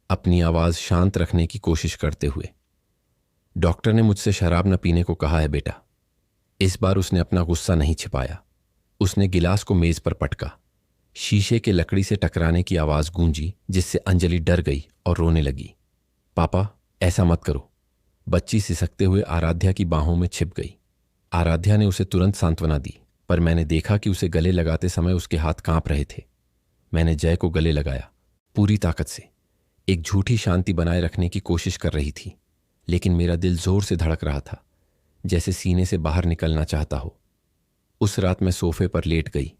अपनी आवाज शांत रखने की कोशिश करते हुए। डॉक्टर ने मुझसे शराब न पीने को कहा है बेटा। इस बार उसने अपना गुस्सा नहीं छिपाया। उसने गिलास को मेज पर पटका। शीशे के लकड़ी से टकराने की आवाज गूंजी, जिससे अंजलि डर गई और रोने लगी। पापा, ऐसा मत करो। बच्ची सिसकते हुए आराध्या की बाहों में छिप गई। आराध्या ने उसे तुरंत सांत्वना दी, पर मैंने देखा कि उसे गले लगाते समय उसके हाथ कांप रहे थे। मैंने जय को गले लगाया, पूरी ताकत से। एक झूठी शांति बनाए रखने की कोशिश कर रही थी, लेकिन मेरा दिल जोर से धड़क रहा था, जैसे सीने से बाहर निकलना चाहता हो। उस रात मैं सोफे पर लेट गई,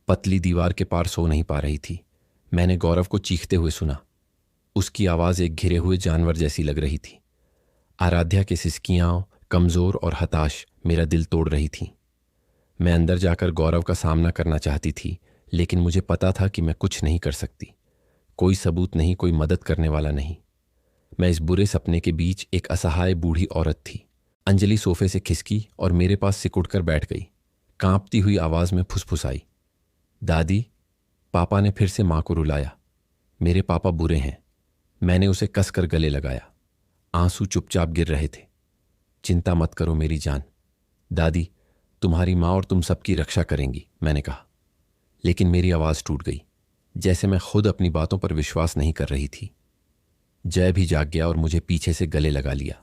पतली दीवार के पार सो नहीं पा रही थी। मैंने गौरव को चीखते हुए सुना। उसकी आवाज एक घिरे हुए जानवर जैसी लग रही थी। आराध्या के सिसकियां, कमजोर और हताश, मेरा दिल तोड़ रही थी। मैं अंदर जाकर गौरव का सामना करना चाहती थी, लेकिन मुझे पता था कि मैं कुछ नहीं कर सकती। कोई सबूत नहीं, कोई मदद करने वाला नहीं। मैं इस बुरे सपने के बीच एक असहाय बूढ़ी औरत थी। अंजलि सोफे से खिसकी और मेरे पास सिकुड़कर बैठ गई। कांपती हुई आवाज में फुसफुसाई, दादी, पापा ने फिर से मां को रुलाया। मेरे पापा बुरे हैं। मैंने उसे कसकर गले लगाया। आंसू चुपचाप गिर रहे थे। चिंता मत करो मेरी जान, दादी तुम्हारी माँ और तुम सबकी रक्षा करेंगी, मैंने कहा। लेकिन मेरी आवाज़ टूट गई, जैसे मैं खुद अपनी बातों पर विश्वास नहीं कर रही थी। जय भी जाग गया और मुझे पीछे से गले लगा लिया।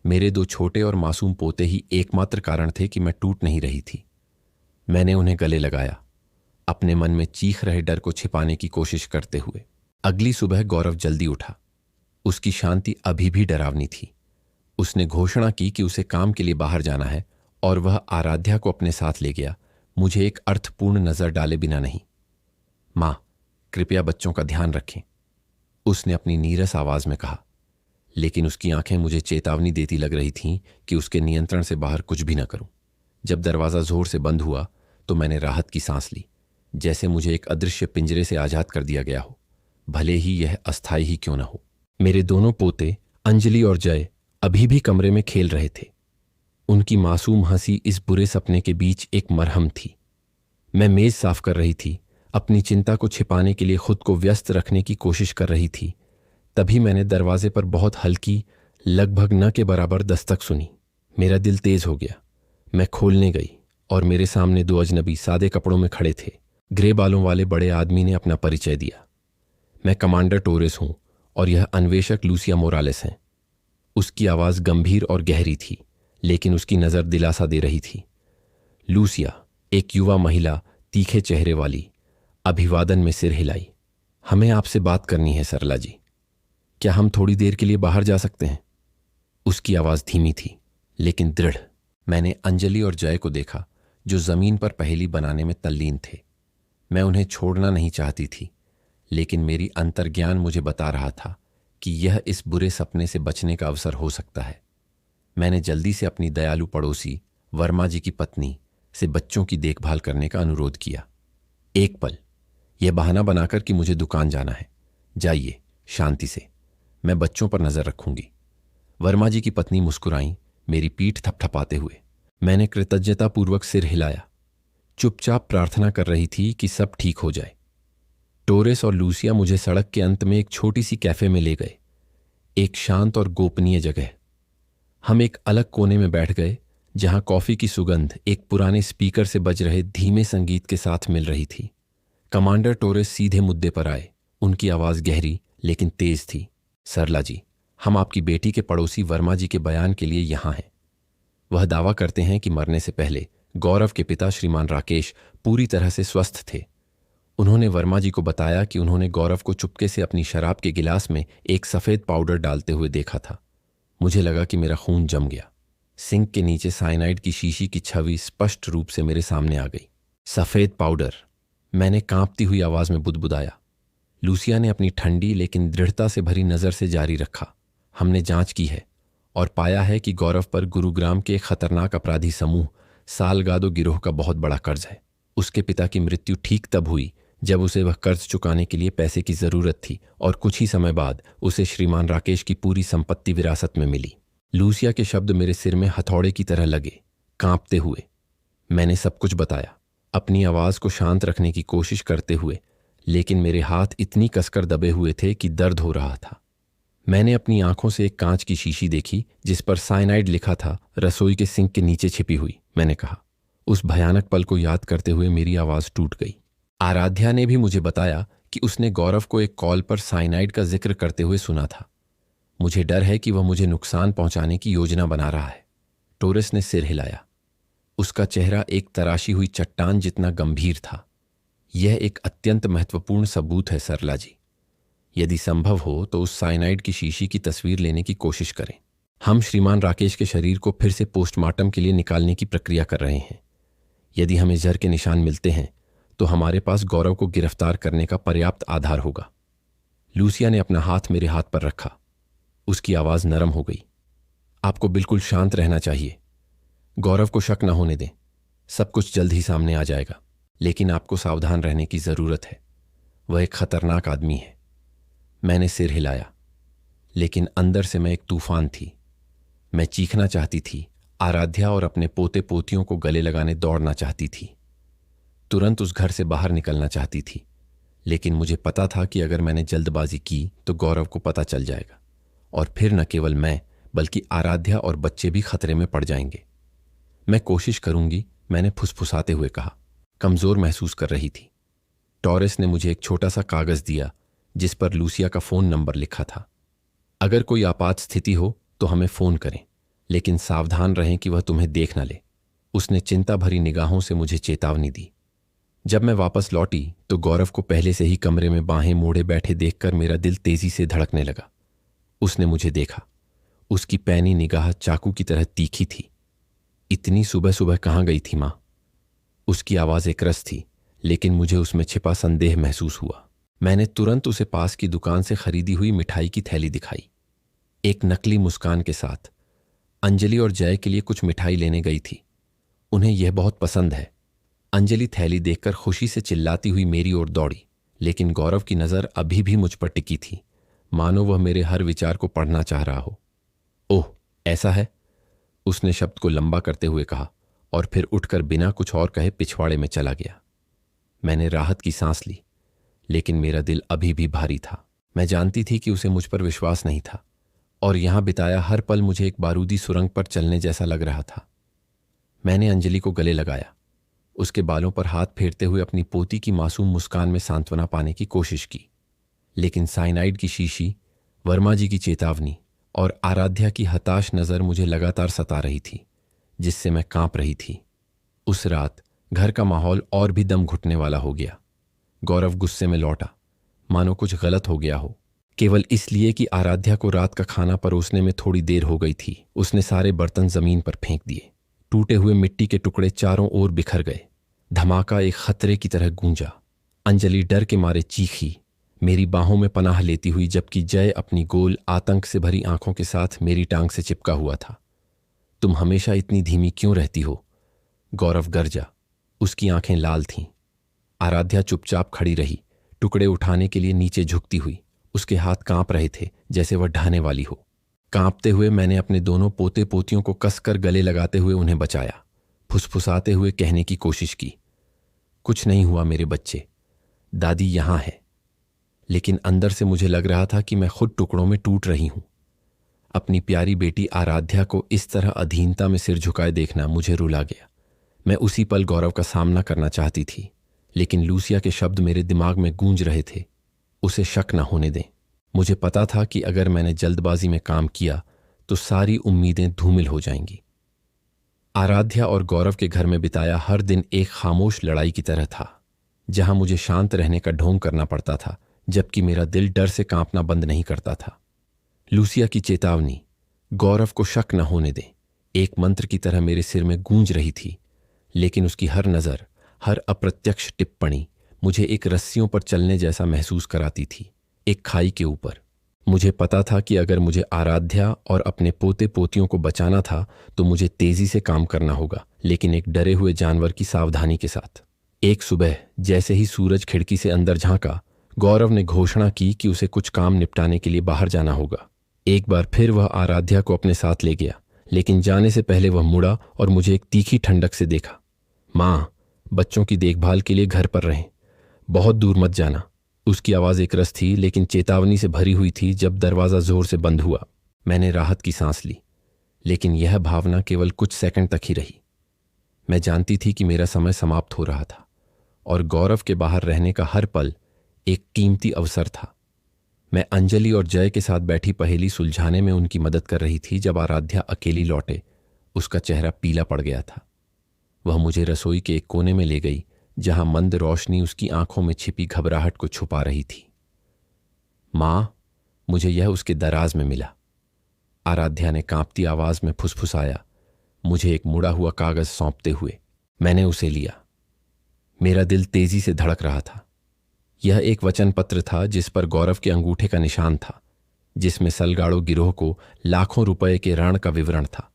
मेरे 2 छोटे और मासूम पोते ही एकमात्र कारण थे कि मैं टूट नहीं रही थी। मैंने उन्हें गले लगाया, अपने मन में चीख रहे डर को छिपाने की कोशिश करते हुए। अगली सुबह गौरव जल्दी उठा। उसकी शांति अभी भी डरावनी थी। उसने घोषणा की कि उसे काम के लिए बाहर जाना है और वह आराध्या को अपने साथ ले गया, मुझे एक अर्थपूर्ण नजर डाले बिना नहीं। माँ, कृपया बच्चों का ध्यान रखें, उसने अपनी नीरस आवाज में कहा। लेकिन उसकी आंखें मुझे चेतावनी देती लग रही थीं कि उसके नियंत्रण से बाहर कुछ भी न करूं। जब दरवाजा जोर से बंद हुआ तो मैंने राहत की सांस ली, जैसे मुझे एक अदृश्य पिंजरे से आजाद कर दिया गया हो, भले ही यह अस्थायी ही क्यों न हो। मेरे दोनों पोते अंजलि और जय अभी भी कमरे में खेल रहे थे। उनकी मासूम हंसी इस बुरे सपने के बीच एक मरहम थी। मैं मेज साफ कर रही थी, अपनी चिंता को छिपाने के लिए खुद को व्यस्त रखने की कोशिश कर रही थी। तभी मैंने दरवाजे पर बहुत हल्की, लगभग न के बराबर दस्तक सुनी। मेरा दिल तेज हो गया। मैं खोलने गई और मेरे सामने 2 अजनबी सादे कपड़ों में खड़े थे। ग्रे बालों वाले बड़े आदमी ने अपना परिचय दिया। मैं कमांडर टोरेस हूं और यह अन्वेषक लूसिया मोरालेस हैं। उसकी आवाज गंभीर और गहरी थी, लेकिन उसकी नजर दिलासा दे रही थी। लूसिया, एक युवा महिला, तीखे चेहरे वाली, अभिवादन में सिर हिलाई। हमें आपसे बात करनी है सरला जी, क्या हम थोड़ी देर के लिए बाहर जा सकते हैं? उसकी आवाज धीमी थी लेकिन दृढ़। मैंने अंजलि और जय को देखा, जो जमीन पर पहेली बनाने में तल्लीन थे। मैं उन्हें छोड़ना नहीं चाहती थी, लेकिन मेरी अंतर्ज्ञान मुझे बता रहा था कि यह इस बुरे सपने से बचने का अवसर हो सकता है। मैंने जल्दी से अपनी दयालु पड़ोसी वर्मा जी की पत्नी से बच्चों की देखभाल करने का अनुरोध किया। एक पल, यह बहाना बनाकर कि मुझे दुकान जाना है। जाइए शांति से, मैं बच्चों पर नजर रखूंगी। वर्मा जी की पत्नी मुस्कुराई, मेरी पीठ थपथपाते हुए। मैंने कृतज्ञतापूर्वक सिर हिलाया, चुपचाप प्रार्थना कर रही थी कि सब ठीक हो जाए। टोरेस और लूसिया मुझे सड़क के अंत में एक छोटी सी कैफे में ले गए, एक शांत और गोपनीय जगह। हम एक अलग कोने में बैठ गए, जहां कॉफी की सुगंध एक पुराने स्पीकर से बज रहे धीमे संगीत के साथ मिल रही थी। कमांडर टोरेस सीधे मुद्दे पर आए। उनकी आवाज गहरी लेकिन तेज थी। सरला जी, हम आपकी बेटी के पड़ोसी वर्मा जी के बयान के लिए यहां हैं। वह दावा करते हैं कि मरने से पहले गौरव के पिता श्रीमान राकेश पूरी तरह से स्वस्थ थे। उन्होंने वर्मा जी को बताया कि उन्होंने गौरव को चुपके से अपनी शराब के गिलास में एक सफेद पाउडर डालते हुए देखा था। मुझे लगा कि मेरा खून जम गया। सिंक के नीचे साइनाइड की शीशी की छवि स्पष्ट रूप से मेरे सामने आ गई। सफेद पाउडर, मैंने कांपती हुई आवाज में बुदबुदाया। लूसिया ने अपनी ठंडी लेकिन दृढ़ता से भरी नजर से जारी रखा। हमने जांच की है और पाया है कि गौरव पर गुरुग्राम के खतरनाक अपराधी समूह सालगादो गिरोह का बहुत बड़ा कर्ज है। उसके पिता की मृत्यु ठीक तब हुई जब उसे वह कर्ज चुकाने के लिए पैसे की जरूरत थी और कुछ ही समय बाद उसे श्रीमान राकेश की पूरी संपत्ति विरासत में मिली। लूसिया के शब्द मेरे सिर में हथौड़े की तरह लगे, कांपते हुए। मैंने सब कुछ बताया, अपनी आवाज को शांत रखने की कोशिश करते हुए, लेकिन मेरे हाथ इतनी कसकर दबे हुए थे कि दर्द हो रहा था। मैंने अपनी आंखों से एक कांच की शीशी देखी जिस पर साइनाइड लिखा था, रसोई के सिंक के नीचे छिपी हुई, मैंने कहा। उस भयानक पल को याद करते हुए मेरी आवाज टूट गई। आराध्या ने भी मुझे बताया कि उसने गौरव को एक कॉल पर साइनाइड का जिक्र करते हुए सुना था। मुझे डर है कि वह मुझे नुकसान पहुंचाने की योजना बना रहा है। टोरेस ने सिर हिलाया। उसका चेहरा एक तराशी हुई चट्टान जितना गंभीर था। यह एक अत्यंत महत्वपूर्ण सबूत है सरला जी। यदि संभव हो तो उस साइनाइड की शीशी की तस्वीर लेने की कोशिश करें। हम श्रीमान राकेश के शरीर को फिर से पोस्टमार्टम के लिए निकालने की प्रक्रिया कर रहे हैं। यदि हमें जहर के निशान मिलते हैं तो हमारे पास गौरव को गिरफ्तार करने का पर्याप्त आधार होगा। लूसिया ने अपना हाथ मेरे हाथ पर रखा। उसकी आवाज नरम हो गई। आपको बिल्कुल शांत रहना चाहिए। गौरव को शक न होने दें। सब कुछ जल्द ही सामने आ जाएगा, लेकिन आपको सावधान रहने की जरूरत है। वह एक खतरनाक आदमी है। मैंने सिर हिलाया, लेकिन अंदर से मैं एक तूफान थी। मैं चीखना चाहती थी, आराध्या और अपने पोते पोतियों को गले लगाने दौड़ना चाहती थी, तुरंत उस घर से बाहर निकलना चाहती थी। लेकिन मुझे पता था कि अगर मैंने जल्दबाजी की तो गौरव को पता चल जाएगा और फिर न केवल मैं बल्कि आराध्या और बच्चे भी खतरे में पड़ जाएंगे। मैं कोशिश करूंगी, मैंने फुसफुसाते हुए कहा। कमजोर महसूस कर रही थी। टॉरेस ने मुझे एक छोटा सा कागज दिया जिस पर लूसिया का फोन नंबर लिखा था। अगर कोई आपात स्थिति हो तो हमें फोन करें, लेकिन सावधान रहें कि वह तुम्हें देख न ले। उसने चिंता भरी निगाहों से मुझे चेतावनी दी। जब मैं वापस लौटी तो गौरव को पहले से ही कमरे में बाहें मोड़े बैठे देखकर मेरा दिल तेजी से धड़कने लगा। उसने मुझे देखा। उसकी पैनी निगाह चाकू की तरह तीखी थी। इतनी सुबह सुबह कहाँ गई थी माँ? उसकी आवाज एकरस थी, लेकिन मुझे उसमें छिपा संदेह महसूस हुआ। मैंने तुरंत उसे पास की दुकान से खरीदी हुई मिठाई की थैली दिखाई। एक नकली मुस्कान के साथ अंजलि और जय के लिए कुछ मिठाई लेने गई थी। उन्हें यह बहुत पसंद है। अंजलि थैली देखकर खुशी से चिल्लाती हुई मेरी ओर दौड़ी, लेकिन गौरव की नजर अभी भी मुझ पर टिकी थी, मानो वह मेरे हर विचार को पढ़ना चाह रहा हो। ओह, ऐसा है? उसने शब्द को लंबा करते हुए कहा और फिर उठकर बिना कुछ और कहे पिछवाड़े में चला गया। मैंने राहत की सांस ली, लेकिन मेरा दिल अभी भी भारी था। मैं जानती थी कि उसे मुझ पर विश्वास नहीं था, और यहां बिताया हर पल मुझे एक बारूदी सुरंग पर चलने जैसा लग रहा था। मैंने अंजलि को गले लगाया, उसके बालों पर हाथ फेरते हुए अपनी पोती की मासूम मुस्कान में सांत्वना पाने की कोशिश की, लेकिन साइनाइड की शीशी, वर्मा जी की चेतावनी और आराध्या की हताश नजर मुझे लगातार सता रही थी, जिससे मैं कांप रही थी। उस रात घर का माहौल और भी दम घुटने वाला हो गया। गौरव गुस्से में लौटा, मानो कुछ गलत हो गया हो, केवल इसलिए कि आराध्या को रात का खाना परोसने में थोड़ी देर हो गई थी। उसने सारे बर्तन जमीन पर फेंक दिए। टूटे हुए मिट्टी के टुकड़े चारों ओर बिखर गए। धमाका एक खतरे की तरह गूंजा। अंजलि डर के मारे चीखी, मेरी बाहों में पनाह लेती हुई, जबकि जय अपनी गोल आतंक से भरी आंखों के साथ मेरी टांग से चिपका हुआ था। तुम हमेशा इतनी धीमी क्यों रहती हो? गौरव गरजा। उसकी आंखें लाल थीं। आराध्या चुपचाप खड़ी रही, टुकड़े उठाने के लिए नीचे झुकती हुई। उसके हाथ कांप रहे थे, जैसे वह ढहने वाली हो। कांपते हुए मैंने अपने दोनों पोते पोतियों को कसकर गले लगाते हुए उन्हें बचाया, फुसफुसाते हुए कहने की कोशिश की, कुछ नहीं हुआ मेरे बच्चे, दादी यहां है। लेकिन अंदर से मुझे लग रहा था कि मैं खुद टुकड़ों में टूट रही हूं। अपनी प्यारी बेटी आराध्या को इस तरह अधीनता में सिर झुकाए देखना मुझे रुला गया। मैं उसी पल गौरव का सामना करना चाहती थी, लेकिन लूसिया के शब्द मेरे दिमाग में गूंज रहे थे, उसे शक न होने दें। मुझे पता था कि अगर मैंने जल्दबाजी में काम किया तो सारी उम्मीदें धूमिल हो जाएंगी। आराध्या और गौरव के घर में बिताया हर दिन एक खामोश लड़ाई की तरह था, जहां मुझे शांत रहने का ढोंग करना पड़ता था, जबकि मेरा दिल डर से कांपना बंद नहीं करता था। लूसिया की चेतावनी, गौरव को शक न होने दें, एक मंत्र की तरह मेरे सिर में गूंज रही थी, लेकिन उसकी हर नज़र, हर अप्रत्यक्ष टिप्पणी मुझे एक रस्सियों पर चलने जैसा महसूस कराती थी, एक खाई के ऊपर। मुझे पता था कि अगर मुझे आराध्या और अपने पोते पोतियों को बचाना था तो मुझे तेजी से काम करना होगा, लेकिन एक डरे हुए जानवर की सावधानी के साथ। एक सुबह जैसे ही सूरज खिड़की से अंदर झांका, गौरव ने घोषणा की कि उसे कुछ काम निपटाने के लिए बाहर जाना होगा। एक बार फिर वह आराध्या को अपने साथ ले गया, लेकिन जाने से पहले वह मुड़ा और मुझे एक तीखी ठंडक से देखा। माँ, बच्चों की देखभाल के लिए घर पर रहें, बहुत दूर मत जाना। उसकी आवाज़ एकरस थी, लेकिन चेतावनी से भरी हुई थी। जब दरवाज़ा जोर से बंद हुआ, मैंने राहत की सांस ली, लेकिन यह भावना केवल कुछ सेकंड तक ही रही। मैं जानती थी कि मेरा समय समाप्त हो रहा था, और गौरव के बाहर रहने का हर पल एक कीमती अवसर था। मैं अंजलि और जय के साथ बैठी पहेली सुलझाने में उनकी मदद कर रही थी जब आराध्या अकेली लौटे। उसका चेहरा पीला पड़ गया था। वह मुझे रसोई के एक कोने में ले गई, जहां मंद रोशनी उसकी आंखों में छिपी घबराहट को छुपा रही थी। मां, मुझे यह उसके दराज में मिला, आराध्या ने कांपती आवाज में फुसफुसाया, मुझे एक मुड़ा हुआ कागज सौंपते हुए। मैंने उसे लिया। मेरा दिल तेजी से धड़क रहा था। यह एक वचन पत्र था जिस पर गौरव के अंगूठे का निशान था, जिसमें सलगाड़ो गिरोह को लाखों रुपए के ऋण का विवरण था।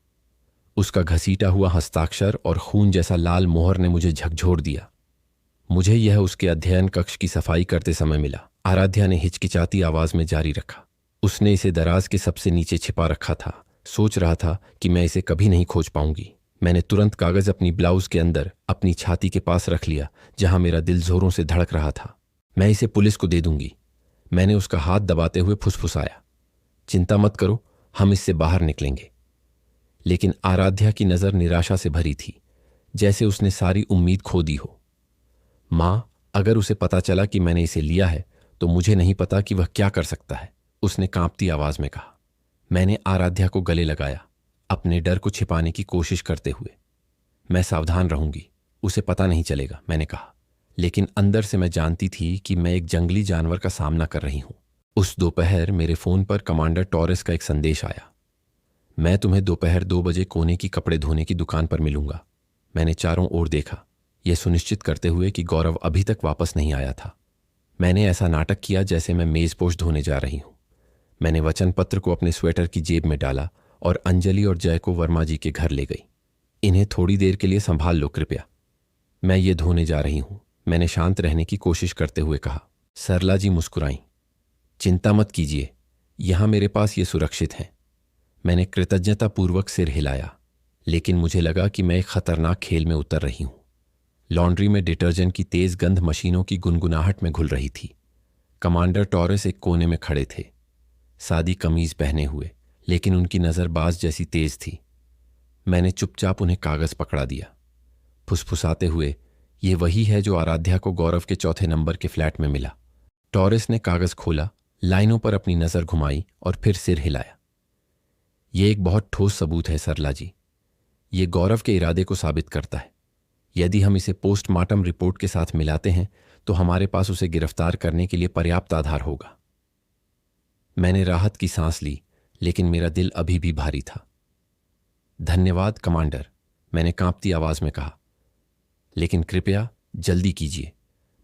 उसका घसीटा हुआ हस्ताक्षर और खून जैसा लाल मोहर ने मुझे झकझोर दिया। मुझे यह उसके अध्ययन कक्ष की सफाई करते समय मिला। आराध्या ने हिचकिचाती आवाज में जारी रखा। उसने इसे दराज के सबसे नीचे छिपा रखा था। सोच रहा था कि मैं इसे कभी नहीं खोज पाऊंगी। मैंने तुरंत कागज अपनी ब्लाउज के अंदर अपनी छाती के पास रख लिया, जहां मेरा दिल जोरों से धड़क रहा था। मैं इसे पुलिस को दे दूंगी, मैंने उसका हाथ दबाते हुए फुसफुसाया। चिंता मत करो, हम इससे बाहर निकलेंगे। लेकिन आराध्या की नज़र निराशा से भरी थी, जैसे उसने सारी उम्मीद खो दी हो। माँ, अगर उसे पता चला कि मैंने इसे लिया है तो मुझे नहीं पता कि वह क्या कर सकता है, उसने कांपती आवाज में कहा। मैंने आराध्या को गले लगाया, अपने डर को छिपाने की कोशिश करते हुए। मैं सावधान रहूंगी, उसे पता नहीं चलेगा, मैंने कहा। लेकिन अंदर से मैं जानती थी कि मैं एक जंगली जानवर का सामना कर रही हूं। उस दोपहर मेरे फोन पर कमांडर टॉरेस का एक संदेश आया। मैं तुम्हें दोपहर 2 बजे कोने की कपड़े धोने की दुकान पर मिलूंगा। मैंने चारों ओर देखा, यह सुनिश्चित करते हुए कि गौरव अभी तक वापस नहीं आया था। मैंने ऐसा नाटक किया जैसे मैं मेजपोश धोने जा रही हूं। मैंने वचन पत्र को अपने स्वेटर की जेब में डाला और अंजलि और जय को वर्मा जी के घर ले गई। इन्हें थोड़ी देर के लिए संभाल लो कृपया, मैं ये धोने जा रही हूं, मैंने शांत रहने की कोशिश करते हुए कहा। सरला जी मुस्कुराईं। चिंता मत कीजिए, यहां मेरे पास ये सुरक्षित हैं। मैंने कृतज्ञतापूर्वक सिर हिलाया, लेकिन मुझे लगा कि मैं एक खतरनाक खेल में उतर रही हूं। लॉन्ड्री में डिटर्जेंट की तेज गंध मशीनों की गुनगुनाहट में घुल रही थी। कमांडर टॉरेस एक कोने में खड़े थे, सादी कमीज पहने हुए, लेकिन उनकी नज़र बाज जैसी तेज थी। मैंने चुपचाप उन्हें कागज पकड़ा दिया, फुसफुसाते हुए, ये वही है जो आराध्या को गौरव के चौथे नंबर के फ्लैट में मिला। टॉरेस ने कागज खोला, लाइनों पर अपनी नज़र घुमाई और फिर सिर हिलाया। ये एक बहुत ठोस सबूत है सरला जी, ये गौरव के इरादे को साबित करता है। यदि हम इसे पोस्टमार्टम रिपोर्ट के साथ मिलाते हैं तो हमारे पास उसे गिरफ्तार करने के लिए पर्याप्त आधार होगा। मैंने राहत की सांस ली, लेकिन मेरा दिल अभी भी भारी था। धन्यवाद कमांडर, मैंने कांपती आवाज में कहा, लेकिन कृपया जल्दी कीजिए।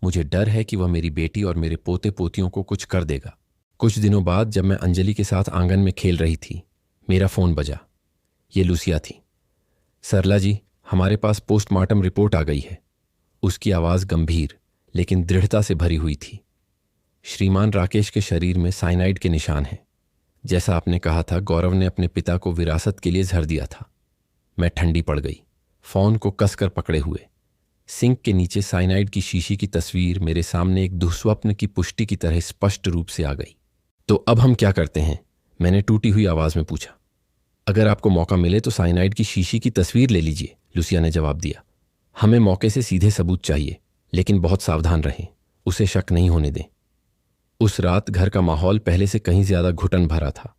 मुझे डर है कि वह मेरी बेटी और मेरे पोते पोतियों को कुछ कर देगा। कुछ दिनों बाद जब मैं अंजलि के साथ आंगन में खेल रही थी, मेरा फोन बजा। ये लुसिया थी। सरला जी, हमारे पास पोस्टमार्टम रिपोर्ट आ गई है। उसकी आवाज गंभीर लेकिन दृढ़ता से भरी हुई थी। श्रीमान राकेश के शरीर में साइनाइड के निशान हैं। जैसा आपने कहा था, गौरव ने अपने पिता को विरासत के लिए झर दिया था। मैं ठंडी पड़ गई, फोन को कसकर पकड़े हुए। सिंक के नीचे साइनाइड की शीशी की तस्वीर मेरे सामने एक दुःस्वप्न की पुष्टि की तरह स्पष्ट रूप से आ गई। तो अब हम क्या करते हैं? मैंने टूटी हुई आवाज में पूछा। अगर आपको मौका मिले तो साइनाइड की शीशी की तस्वीर ले लीजिए, लुसिया ने जवाब दिया। हमें मौके से सीधे सबूत चाहिए, लेकिन बहुत सावधान रहें, उसे शक नहीं होने दें। उस रात घर का माहौल पहले से कहीं ज्यादा घुटन भरा था।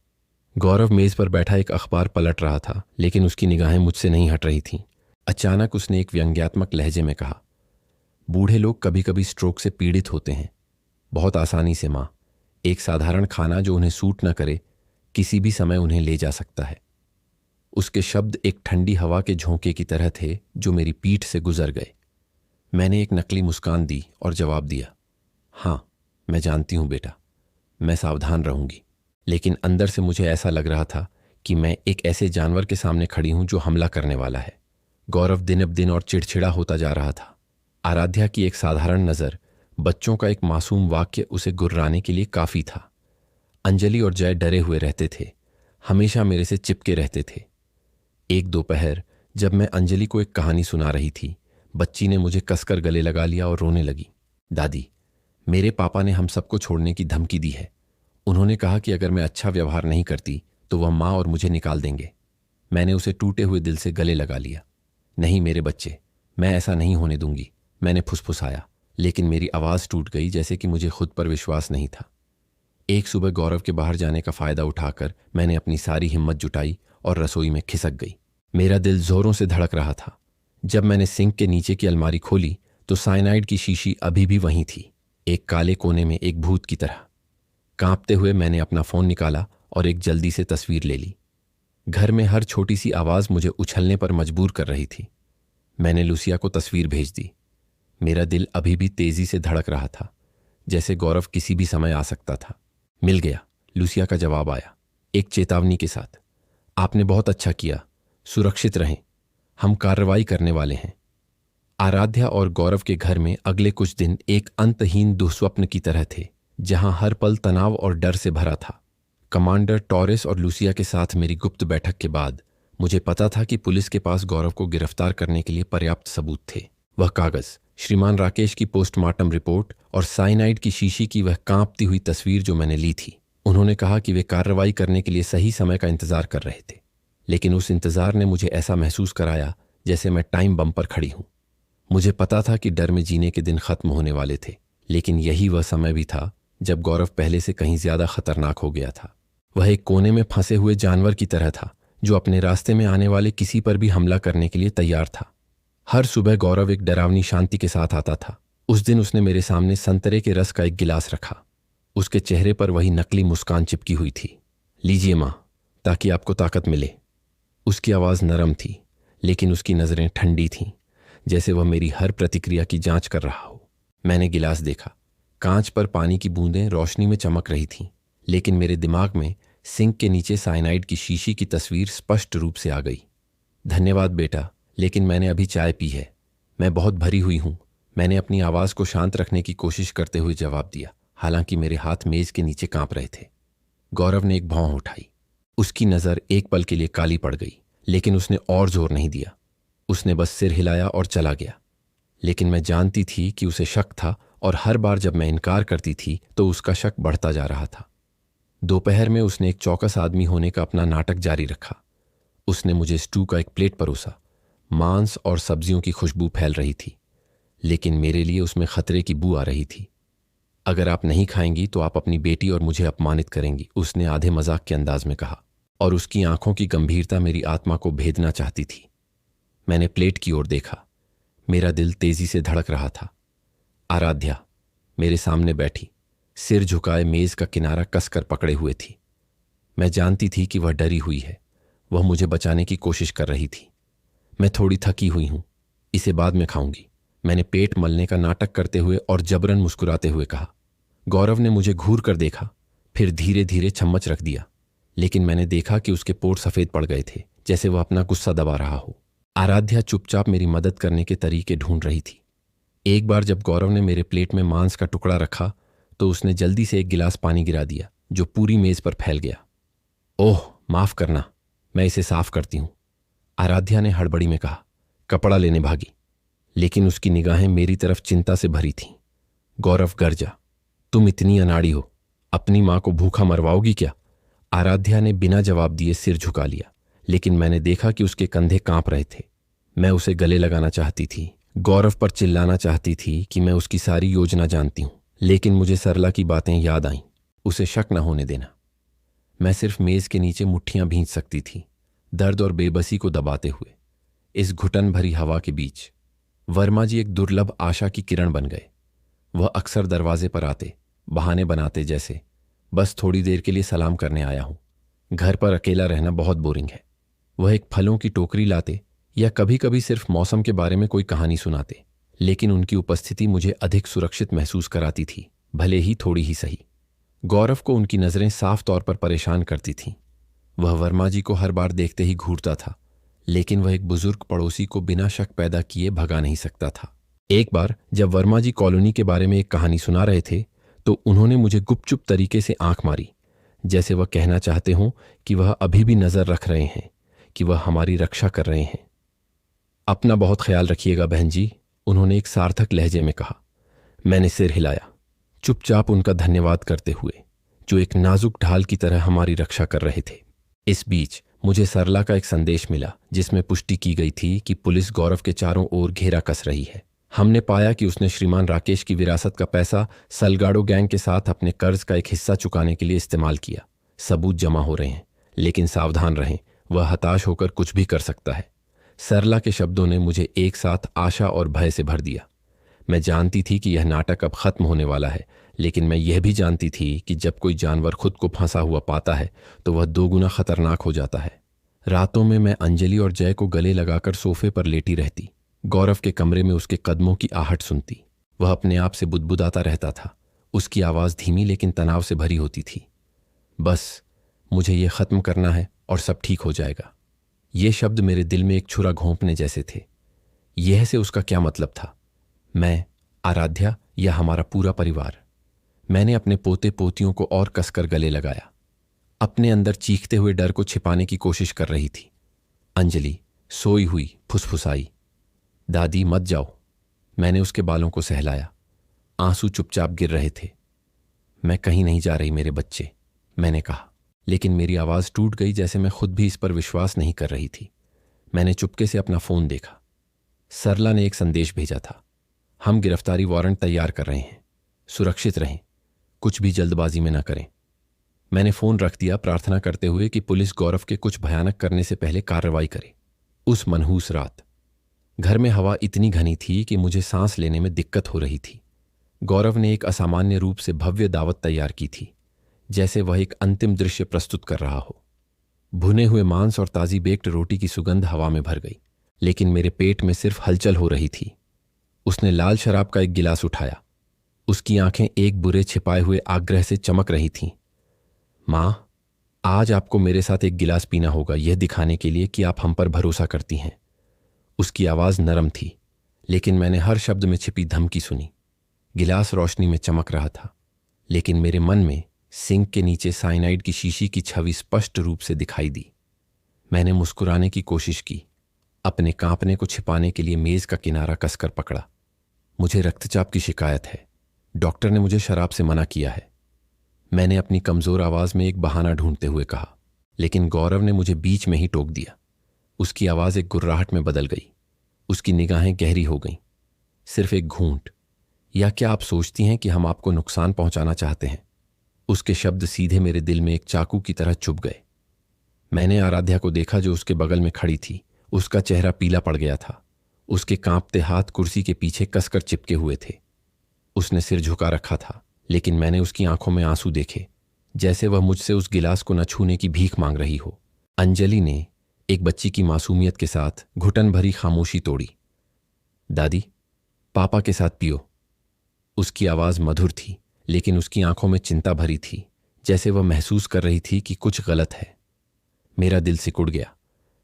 गौरव मेज पर बैठा एक अखबार पलट रहा था, लेकिन उसकी निगाहें मुझसे नहीं हट रही थीं। अचानक उसने एक व्यंग्यात्मक लहजे में कहा, बूढ़े लोग कभी कभी स्ट्रोक से पीड़ित होते हैं, बहुत आसानी से माँ। एक साधारण खाना जो उन्हें सूट न करे, किसी भी समय उन्हें ले जा सकता है। उसके शब्द एक ठंडी हवा के झोंके की तरह थे जो मेरी पीठ से गुजर गए। मैंने एक नकली मुस्कान दी और जवाब दिया, हाँ मैं जानती हूं बेटा, मैं सावधान रहूंगी। लेकिन अंदर से मुझे ऐसा लग रहा था कि मैं एक ऐसे जानवर के सामने खड़ी हूं जो हमला करने वाला है। गौरव दिन अब दिन और चिड़चिड़ा होता जा रहा था। आराध्या की एक साधारण नज़र, बच्चों का एक मासूम वाक्य उसे गुर्राने के लिए काफ़ी था। अंजलि और जय डरे हुए रहते थे, हमेशा मेरे से चिपके रहते थे। एक दोपहर जब मैं अंजलि को एक कहानी सुना रही थी, बच्ची ने मुझे कसकर गले लगा लिया और रोने लगी। दादी, मेरे पापा ने हम सबको छोड़ने की धमकी दी है। उन्होंने कहा कि अगर मैं अच्छा व्यवहार नहीं करती तो वह माँ और मुझे निकाल देंगे। मैंने उसे टूटे हुए दिल से गले लगा लिया। नहीं मेरे बच्चे, मैं ऐसा नहीं होने दूंगी, मैंने फुसफुसाया, लेकिन मेरी आवाज़ टूट गई जैसे कि मुझे खुद पर विश्वास नहीं था। एक सुबह गौरव के बाहर जाने का फ़ायदा उठाकर मैंने अपनी सारी हिम्मत जुटाई और रसोई में खिसक गई। मेरा दिल जोरों से धड़क रहा था। जब मैंने सिंक के नीचे की अलमारी खोली तो साइनाइड की शीशी अभी भी वहीं थी, एक काले कोने में, एक भूत की तरह। कांपते हुए मैंने अपना फ़ोन निकाला और एक जल्दी से तस्वीर ले ली। घर में हर छोटी सी आवाज़ मुझे उछलने पर मजबूर कर रही थी। मैंने लुसिया को तस्वीर भेज दी। मेरा दिल अभी भी तेजी से धड़क रहा था, जैसे गौरव किसी भी समय आ सकता था। मिल गया, लुसिया का जवाब आया, एक चेतावनी के साथ। आपने बहुत अच्छा किया, सुरक्षित रहें, हम कार्रवाई करने वाले हैं। आराध्या और गौरव के घर में अगले कुछ दिन एक अंतहीन दुःस्वप्न की तरह थे, जहां हर पल तनाव और डर से भरा था। कमांडर टॉरेस और लुसिया के साथ मेरी गुप्त बैठक के बाद मुझे पता था कि पुलिस के पास गौरव को गिरफ्तार करने के लिए पर्याप्त सबूत थे। वह कागज, श्रीमान राकेश की पोस्टमार्टम रिपोर्ट और साइनाइड की शीशी की वह कांपती हुई तस्वीर जो मैंने ली थी, उन्होंने कहा कि वे कार्रवाई करने के लिए सही समय का इंतजार कर रहे थे, लेकिन उस इंतजार ने मुझे ऐसा महसूस कराया जैसे मैं टाइम बम पर खड़ी हूं। मुझे पता था कि डर में जीने के दिन खत्म होने वाले थे, लेकिन यही वह समय भी था जब गौरव पहले से कहीं ज्यादा खतरनाक हो गया था। वह एक कोने में फंसे हुए जानवर की तरह था जो अपने रास्ते में आने वाले किसी पर भी हमला करने के लिए तैयार था। हर सुबह गौरव एक डरावनी शांति के साथ आता था। उस दिन उसने मेरे सामने संतरे के रस का एक गिलास रखा। उसके चेहरे पर वही नकली मुस्कान चिपकी हुई थी। लीजिए मां, ताकि आपको ताकत मिले। उसकी आवाज नरम थी, लेकिन उसकी नजरें ठंडी थीं, जैसे वह मेरी हर प्रतिक्रिया की जांच कर रहा हो। मैंने गिलास देखा। कांच पर पानी की बूंदें रोशनी में चमक रही थीं, लेकिन मेरे दिमाग में सिंक के नीचे साइनाइड की शीशी की तस्वीर स्पष्ट रूप से आ गई। धन्यवाद बेटा, लेकिन मैंने अभी चाय पी है। मैं बहुत भरी हुई हूं, मैंने अपनी आवाज को शांत रखने की कोशिश करते हुए जवाब दिया, हालांकि मेरे हाथ मेज के नीचे कांप रहे थे। गौरव ने एक भौं उठाई। उसकी नजर एक पल के लिए काली पड़ गई, लेकिन उसने और जोर नहीं दिया। उसने बस सिर हिलाया और चला गया। लेकिन मैं जानती थी कि उसे शक था, और हर बार जब मैं इनकार करती थी तो उसका शक बढ़ता जा रहा था। दोपहर में उसने एक चौकस आदमी होने का अपना नाटक जारी रखा। उसने मुझे स्टू का एक प्लेट परोसा। मांस और सब्जियों की खुशबू फैल रही थी, लेकिन मेरे लिए उसमें खतरे की बू आ रही थी। अगर आप नहीं खाएंगी तो आप अपनी बेटी और मुझे अपमानित करेंगी, उसने आधे मजाक के अंदाज में कहा, और उसकी आंखों की गंभीरता मेरी आत्मा को भेदना चाहती थी। मैंने प्लेट की ओर देखा। मेरा दिल तेजी से धड़क रहा था। आराध्या मेरे सामने बैठी, सिर झुकाए मेज का किनारा कसकर पकड़े हुए थी। मैं जानती थी कि वह डरी हुई है। वह मुझे बचाने की कोशिश कर रही थी। मैं थोड़ी थकी हुई हूं, इसे बाद में खाऊंगी, मैंने पेट मलने का नाटक करते हुए और जबरन मुस्कुराते हुए कहा। गौरव ने मुझे घूर कर देखा, फिर धीरे धीरे चम्मच रख दिया, लेकिन मैंने देखा कि उसके पोट सफेद पड़ गए थे, जैसे वह अपना गुस्सा दबा रहा हो। आराध्या चुपचाप मेरी मदद करने के तरीके ढूंढ रही थी। एक बार जब गौरव ने मेरे प्लेट में मांस का टुकड़ा रखा तो उसने जल्दी से एक गिलास पानी गिरा दिया, जो पूरी मेज पर फैल गया। ओह माफ करना, मैं इसे साफ करती हूं, आराध्या ने हड़बड़ी में कहा। कपड़ा लेने भागी, लेकिन उसकी निगाहें मेरी तरफ चिंता से भरी थीं। गौरव गरजा, तुम इतनी अनाड़ी हो, अपनी मां को भूखा मरवाओगी क्या? आराध्या ने बिना जवाब दिए सिर झुका लिया, लेकिन मैंने देखा कि उसके कंधे कांप रहे थे। मैं उसे गले लगाना चाहती थी, गौरव पर चिल्लाना चाहती थी कि मैं उसकी सारी योजना जानती हूं, लेकिन मुझे सरला की बातें याद आईं। उसे शक न होने देना। मैं सिर्फ मेज के नीचे मुट्ठियां भींच सकती थी, दर्द और बेबसी को दबाते हुए। इस घुटन भरी हवा के बीच वर्मा जी एक दुर्लभ आशा की किरण बन गए। वह अक्सर दरवाजे पर आते, बहाने बनाते, जैसे बस थोड़ी देर के लिए सलाम करने आया हूं, घर पर अकेला रहना बहुत बोरिंग है। वह एक फलों की टोकरी लाते या कभी कभी सिर्फ मौसम के बारे में कोई कहानी सुनाते, लेकिन उनकी उपस्थिति मुझे अधिक सुरक्षित महसूस कराती थी, भले ही थोड़ी ही सही। गौरव को उनकी नजरें साफ तौर पर परेशान करती थीं। वह वर्मा जी को हर बार देखते ही घूरता था, लेकिन वह एक बुजुर्ग पड़ोसी को बिना शक पैदा किए भगा नहीं सकता था। एक बार जब वर्मा जी कॉलोनी के बारे में एक कहानी सुना रहे थे तो उन्होंने मुझे गुपचुप तरीके से आंख मारी, जैसे वह कहना चाहते हों कि वह अभी भी नजर रख रहे हैं, कि वह हमारी रक्षा कर रहे हैं। अपना बहुत ख्याल रखिएगा बहन जी, उन्होंने एक सार्थक लहजे में कहा। मैंने सिर हिलाया, चुपचाप उनका धन्यवाद करते हुए, जो एक नाजुक ढाल की तरह हमारी रक्षा कर रहे थे। इस बीच मुझे सरला का एक संदेश मिला, जिसमें पुष्टि की गई थी कि पुलिस गौरव के चारों ओर घेरा कस रही है। हमने पाया कि उसने श्रीमान राकेश की विरासत का पैसा सलगाड़ो गैंग के साथ अपने कर्ज का एक हिस्सा चुकाने के लिए इस्तेमाल किया। सबूत जमा हो रहे हैं, लेकिन सावधान रहें, वह हताश होकर कुछ भी कर सकता है। सरला के शब्दों ने मुझे एक साथ आशा और भय से भर दिया। मैं जानती थी कि यह नाटक अब खत्म होने वाला है, लेकिन मैं यह भी जानती थी कि जब कोई जानवर खुद को फंसा हुआ पाता है तो वह दोगुना खतरनाक हो जाता है। रातों में मैं अंजलि और जय को गले लगाकर सोफे पर लेटी रहती, गौरव के कमरे में उसके कदमों की आहट सुनती। वह अपने आप से बुदबुदाता रहता था, उसकी आवाज़ धीमी लेकिन तनाव से भरी होती थी। बस मुझे ये ख़त्म करना है और सब ठीक हो जाएगा। ये शब्द मेरे दिल में एक छुरा घोंपने जैसे थे। यह से उसका क्या मतलब था? मैं, आराध्या या हमारा पूरा परिवार? मैंने अपने पोते पोतियों को और कसकर गले लगाया, अपने अंदर चीखते हुए डर को छिपाने की कोशिश कर रही थी। अंजलि सोई हुई फुसफुसाई, दादी मत जाओ। मैंने उसके बालों को सहलाया, आंसू चुपचाप गिर रहे थे। मैं कहीं नहीं जा रही मेरे बच्चे, मैंने कहा, लेकिन मेरी आवाज़ टूट गई, जैसे मैं खुद भी इस पर विश्वास नहीं कर रही थी। मैंने चुपके से अपना फ़ोन देखा। सरला ने एक संदेश भेजा था, हम गिरफ्तारी वारंट तैयार कर रहे हैं, सुरक्षित रहें, कुछ भी जल्दबाजी में न करें। मैंने फ़ोन रख दिया, प्रार्थना करते हुए कि पुलिस गौरव के कुछ भयानक करने से पहले कार्रवाई करे। उस मनहूस रात घर में हवा इतनी घनी थी कि मुझे सांस लेने में दिक्कत हो रही थी। गौरव ने एक असामान्य रूप से भव्य दावत तैयार की थी, जैसे वह एक अंतिम दृश्य प्रस्तुत कर रहा हो। भुने हुए मांस और ताज़ी बेक्ड रोटी की सुगंध हवा में भर गई, लेकिन मेरे पेट में सिर्फ हलचल हो रही थी। उसने लाल शराब का एक गिलास उठाया। उसकी आंखें एक बुरे छिपाए हुए आग्रह से चमक रही थीं। मां, आज आपको मेरे साथ एक गिलास पीना होगा, यह दिखाने के लिए कि आप हम पर भरोसा करती हैं। उसकी आवाज़ नरम थी, लेकिन मैंने हर शब्द में छिपी धमकी सुनी। गिलास रोशनी में चमक रहा था, लेकिन मेरे मन में सिंक के नीचे साइनाइड की शीशी की छवि स्पष्ट रूप से दिखाई दी। मैंने मुस्कुराने की कोशिश की, अपने कांपने को छिपाने के लिए मेज का किनारा कसकर पकड़ा। मुझे रक्तचाप की शिकायत है, डॉक्टर ने मुझे शराब से मना किया है, मैंने अपनी कमजोर आवाज में एक बहाना ढूंढते हुए कहा। लेकिन गौरव ने मुझे बीच में ही टोक दिया। उसकी आवाज एक गुर्राहट में बदल गई, उसकी निगाहें गहरी हो गईं। सिर्फ एक घूंट, या क्या आप सोचती हैं कि हम आपको नुकसान पहुंचाना चाहते हैं? उसके शब्द सीधे मेरे दिल में एक चाकू की तरह चुभ गए। मैंने आराध्या को देखा, जो उसके बगल में खड़ी थी। उसका चेहरा पीला पड़ गया था, उसके कांपते हाथ कुर्सी के पीछे कसकर चिपके हुए थे। उसने सिर झुका रखा था, लेकिन मैंने उसकी आंखों में आंसू देखे, जैसे वह मुझसे उस गिलास को न छूने की भीख मांग रही हो। अंजलि ने एक बच्ची की मासूमियत के साथ घुटन भरी खामोशी तोड़ी। दादी, पापा के साथ पियो। उसकी आवाज मधुर थी, लेकिन उसकी आंखों में चिंता भरी थी, जैसे वह महसूस कर रही थी कि कुछ गलत है। मेरा दिल सिकुड़ गया।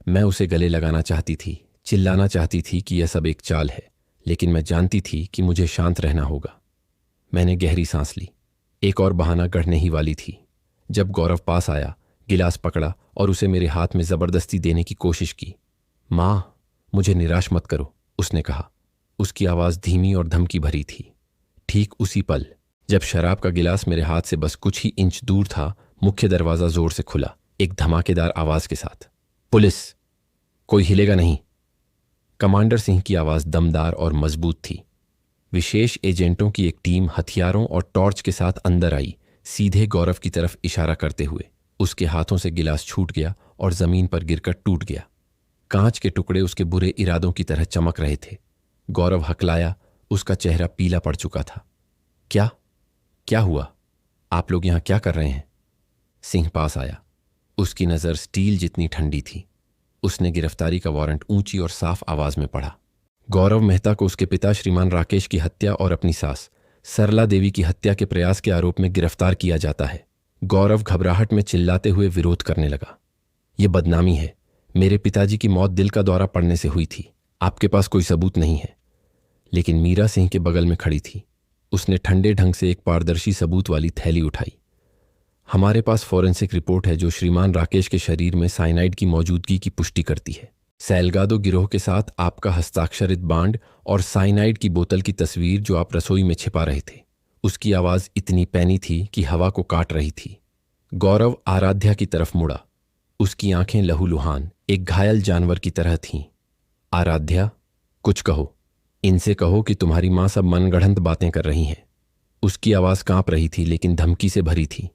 मैं उसे गले लगाना चाहती थी, चिल्लाना चाहती थी कि यह सब एक चाल है, लेकिन मैं जानती थी कि मुझे शांत रहना होगा। मैंने गहरी सांस ली। एक और बहाना गढ़ने ही वाली थी। जब गौरव पास आया, गिलास पकड़ा और उसे मेरे हाथ में जबरदस्ती देने की कोशिश की। मां, मुझे निराश मत करो, उसने कहा। उसकी आवाज धीमी और धमकी भरी थी। ठीक उसी पल, जब शराब का गिलास मेरे हाथ से बस कुछ ही इंच दूर था, मुख्य दरवाजा जोर से खुला, एक धमाकेदार आवाज के साथ। पुलिस, कोई हिलेगा नहीं। कमांडर सिंह की आवाज दमदार और मजबूत थी। विशेष एजेंटों की एक टीम हथियारों और टॉर्च के साथ अंदर आई, सीधे गौरव की तरफ इशारा करते हुए। उसके हाथों से गिलास छूट गया और जमीन पर गिरकर टूट गया। कांच के टुकड़े उसके बुरे इरादों की तरह चमक रहे थे। गौरव हकलाया, उसका चेहरा पीला पड़ चुका था। क्या क्या हुआ? आप लोग यहां क्या कर रहे हैं? सिंह पास आया। उसकी नजर स्टील जितनी ठंडी थी। उसने गिरफ्तारी का वारंट ऊंची और साफ आवाज में पढ़ा। गौरव मेहता को उसके पिता श्रीमान राकेश की हत्या और अपनी सास सरला देवी की हत्या के प्रयास के आरोप में गिरफ्तार किया जाता है। गौरव घबराहट में चिल्लाते हुए विरोध करने लगा। यह बदनामी है। मेरे पिताजी की मौत दिल का दौरा पड़ने से हुई थी। आपके पास कोई सबूत नहीं है। लेकिन मीरा सिंह के बगल में खड़ी थी। उसने ठंडे ढंग से एक पारदर्शी सबूत वाली थैली उठाई। हमारे पास फॉरेंसिक रिपोर्ट है जो श्रीमान राकेश के शरीर में साइनाइड की मौजूदगी की पुष्टि करती है। सैलगादो गिरोह के साथ आपका हस्ताक्षरित बांड और साइनाइड की बोतल की तस्वीर जो आप रसोई में छिपा रहे थे। उसकी आवाज इतनी पैनी थी कि हवा को काट रही थी। गौरव आराध्या की तरफ मुड़ा। उसकी आंखें लहूलुहान, एक घायल जानवर की तरह थीं। आराध्या, कुछ कहो। इनसे कहो कि तुम्हारी मां सब मनगढ़ंत बातें कर रही हैं। उसकी आवाज कांप रही थी, लेकिन धमकी से भरी थी।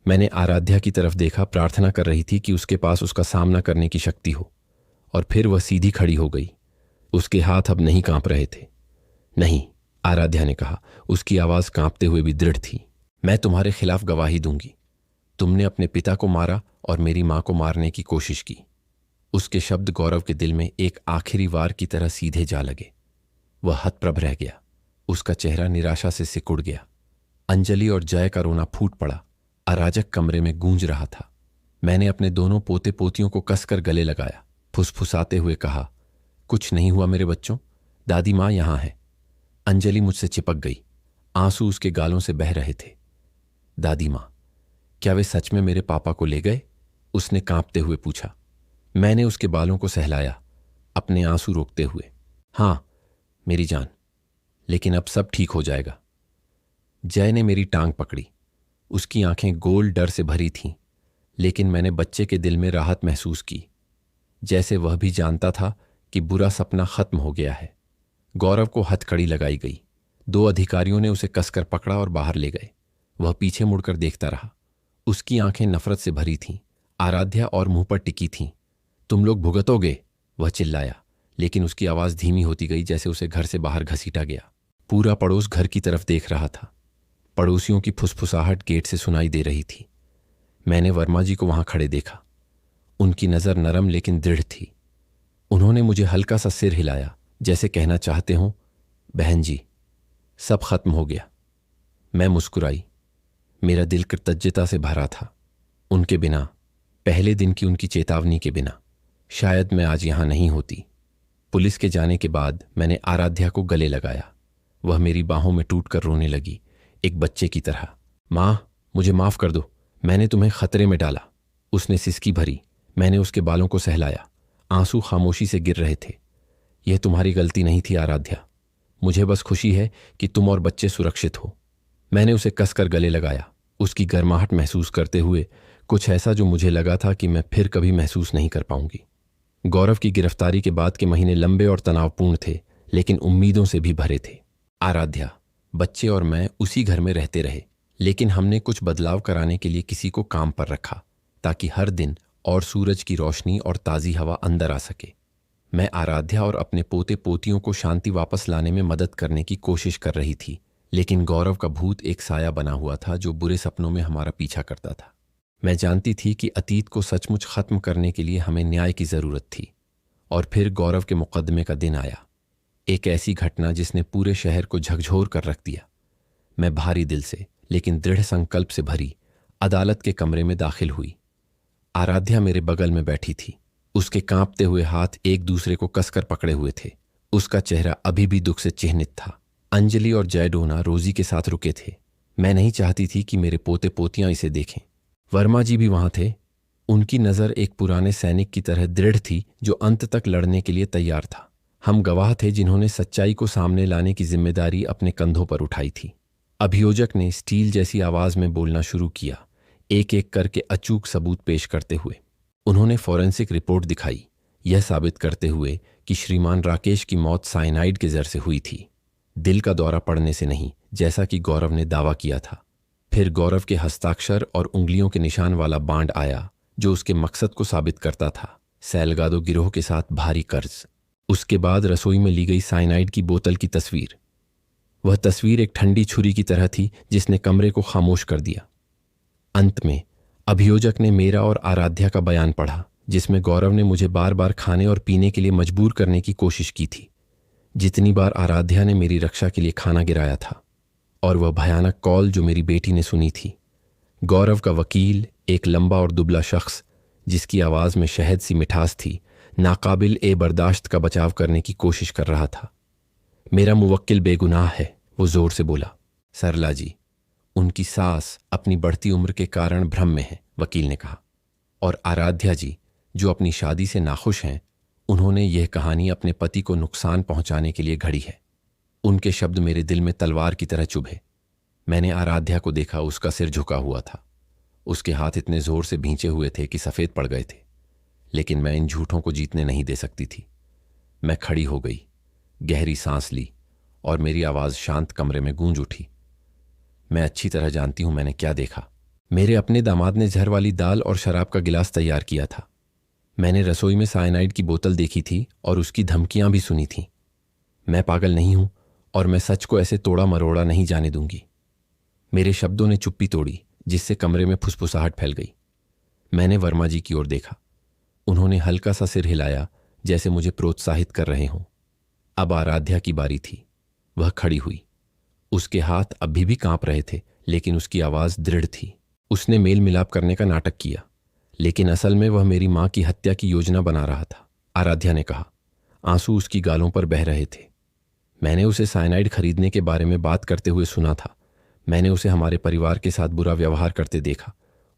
मैंने आराध्या की तरफ देखा, प्रार्थना कर रही थी कि उसके पास उसका सामना करने की शक्ति हो। और फिर वह सीधी खड़ी हो गई। उसके हाथ अब नहीं कांप रहे थे। नहीं, आराध्या ने कहा, उसकी आवाज कांपते हुए भी दृढ़ थी। मैं तुम्हारे खिलाफ गवाही दूंगी। तुमने अपने पिता को मारा और मेरी मां को मारने की कोशिश की। उसके शब्द गौरव के दिल में एक आखिरी वार की तरह सीधे जा लगे। वह हतप्रभ रह गया। उसका चेहरा निराशा से सिकुड़ गया। अंजलि और जय का रोना फूट पड़ा, अराजक कमरे में गूंज रहा था। मैंने अपने दोनों पोते पोतियों को कसकर गले लगाया, फुसफुसाते हुए कहा, कुछ नहीं हुआ मेरे बच्चों, दादी मां यहां है। अंजलि मुझसे चिपक गई, आंसू उसके गालों से बह रहे थे। दादी मां, क्या वे सच में मेरे पापा को ले गए? उसने कांपते हुए पूछा। मैंने उसके बालों को सहलाया, अपने आंसू रोकते हुए। हां मेरी जान, लेकिन अब सब ठीक हो जाएगा। जय ने मेरी टांग पकड़ी। उसकी आंखें गोल डर से भरी थीं, लेकिन मैंने बच्चे के दिल में राहत महसूस की, जैसे वह भी जानता था कि बुरा सपना खत्म हो गया है। गौरव को हथकड़ी लगाई गई। 2 अधिकारियों ने उसे कसकर पकड़ा और बाहर ले गए। वह पीछे मुड़कर देखता रहा। उसकी आंखें नफरत से भरी थीं। आराध्या और मुंह पर टिकी थीं। तुम लोग भुगतोगे, वह चिल्लाया, लेकिन उसकी आवाज धीमी होती गई जैसे उसे घर से बाहर घसीटा गया। पूरा पड़ोस घर की तरफ देख रहा था। पड़ोसियों की फुसफुसाहट गेट से सुनाई दे रही थी। मैंने वर्मा जी को वहां खड़े देखा। उनकी नजर नरम लेकिन दृढ़ थी। उन्होंने मुझे हल्का सा सिर हिलाया, जैसे कहना चाहते हों, बहन जी, सब खत्म हो गया। मैं मुस्कुराई। मेरा दिल कृतज्ञता से भरा था। उनके बिना, पहले दिन की उनकी चेतावनी के बिना, शायद मैं आज यहां नहीं होती। पुलिस के जाने के बाद मैंने आराध्या को गले लगाया। वह मेरी बाहों में टूटकर रोने लगी, एक बच्चे की तरह। मां, मुझे माफ कर दो, मैंने तुम्हें खतरे में डाला। उसने सिसकी भरी। मैंने उसके बालों को सहलाया। आंसू खामोशी से गिर रहे थे। यह तुम्हारी गलती नहीं थी आराध्या। मुझे बस खुशी है कि तुम और बच्चे सुरक्षित हो। मैंने उसे कसकर गले लगाया, उसकी गर्माहट महसूस करते हुए, कुछ ऐसा जो मुझे लगा था कि मैं फिर कभी महसूस नहीं कर पाऊंगी। गौरव की गिरफ्तारी के बाद के महीने लंबे और तनावपूर्ण थे, लेकिन उम्मीदों से भी भरे थे। आराध्या, बच्चे और मैं उसी घर में रहते रहे, लेकिन हमने कुछ बदलाव कराने के लिए किसी को काम पर रखा, ताकि हर दिन और सूरज की रोशनी और ताज़ी हवा अंदर आ सके। मैं आराध्या और अपने पोते पोतियों को शांति वापस लाने में मदद करने की कोशिश कर रही थी, लेकिन गौरव का भूत एक साया बना हुआ था जो बुरे सपनों में हमारा पीछा करता था। मैं जानती थी कि अतीत को सचमुच खत्म करने के लिए हमें न्याय की जरूरत थी। और फिर गौरव के मुकदमे का दिन आया, एक ऐसी घटना जिसने पूरे शहर को झकझोर कर रख दिया। मैं भारी दिल से, लेकिन दृढ़ संकल्प से भरी, अदालत के कमरे में दाखिल हुई। आराध्या मेरे बगल में बैठी थी। उसके कांपते हुए हाथ एक दूसरे को कसकर पकड़े हुए थे। उसका चेहरा अभी भी दुख से चिह्नित था। अंजलि और जयडोना रोजी के साथ रुके थे। मैं नहीं चाहती थी कि मेरे पोते पोतियां इसे देखें। वर्मा जी भी वहां थे। उनकी नज़र एक पुराने सैनिक की तरह दृढ़ थी जो अंत तक लड़ने के लिए तैयार था। हम गवाह थे जिन्होंने सच्चाई को सामने लाने की जिम्मेदारी अपने कंधों पर उठाई थी। अभियोजक ने स्टील जैसी आवाज में बोलना शुरू किया, एक एक करके अचूक सबूत पेश करते हुए। उन्होंने फॉरेंसिक रिपोर्ट दिखाई, यह साबित करते हुए कि श्रीमान राकेश की मौत साइनाइड के जहर से हुई थी, दिल का दौरा पड़ने से नहीं, जैसा कि गौरव ने दावा किया था। फिर गौरव के हस्ताक्षर और उंगलियों के निशान वाला बांड आया, जो उसके मकसद को साबित करता था, सैलगादो गिरोह के साथ भारी कर्ज। उसके बाद रसोई में ली गई साइनाइड की बोतल की तस्वीर। वह तस्वीर एक ठंडी छुरी की तरह थी जिसने कमरे को खामोश कर दिया। अंत में अभियोजक ने मेरा और आराध्या का बयान पढ़ा, जिसमें गौरव ने मुझे बार बार खाने और पीने के लिए मजबूर करने की कोशिश की थी, जितनी बार आराध्या ने मेरी रक्षा के लिए खाना गिराया था। और वह भयानक कॉल जो मेरी बेटी ने सुनी थी। गौरव का वकील, एक लंबा और दुबला शख्स जिसकी आवाज में शहद सी मिठास थी, नाकाबिल ए बर्दाश्त का बचाव करने की कोशिश कर रहा था। मेरा मुवक्किल बेगुनाह है, वो जोर से बोला। सरला जी, उनकी सास अपनी बढ़ती उम्र के कारण भ्रम में है, वकील ने कहा। और आराध्या जी, जो अपनी शादी से नाखुश हैं, उन्होंने यह कहानी अपने पति को नुकसान पहुंचाने के लिए घड़ी है। उनके शब्द मेरे दिल में तलवार की तरह चुभे। मैंने आराध्या को देखा, उसका सिर झुका हुआ था। उसके हाथ इतने जोर से भींचे हुए थे कि सफ़ेद पड़ गए थे, लेकिन मैं इन झूठों को जीतने नहीं दे सकती थी। मैं खड़ी हो गई, गहरी सांस ली और मेरी आवाज़ शांत कमरे में गूंज उठी। मैं अच्छी तरह जानती हूं मैंने क्या देखा। मेरे अपने दामाद ने जहर वाली दाल और शराब का गिलास तैयार किया था। मैंने रसोई में साइनाइड की बोतल देखी थी और उसकी धमकियां भी सुनी थीं। मैं पागल नहीं हूं और मैं सच को ऐसे तोड़ा मरोड़ा नहीं जाने दूंगी। मेरे शब्दों ने चुप्पी तोड़ी, जिससे कमरे में फुसफुसाहट फैल गई। मैंने वर्मा जी की ओर देखा। उन्होंने हल्का सा सिर हिलाया, जैसे मुझे प्रोत्साहित कर रहे हों। अब आराध्या की बारी थी। वह खड़ी हुई। उसके हाथ अभी भी कांप रहे थे, लेकिन उसकी आवाज दृढ़ थी। उसने मेल मिलाप करने का नाटक किया, लेकिन असल में वह मेरी मां की हत्या की योजना बना रहा था, आराध्या ने कहा। आंसू उसकी गालों पर बह रहे थे। मैंने उसे साइनाइड खरीदने के बारे में बात करते हुए सुना था। मैंने उसे हमारे परिवार के साथ बुरा व्यवहार करते देखा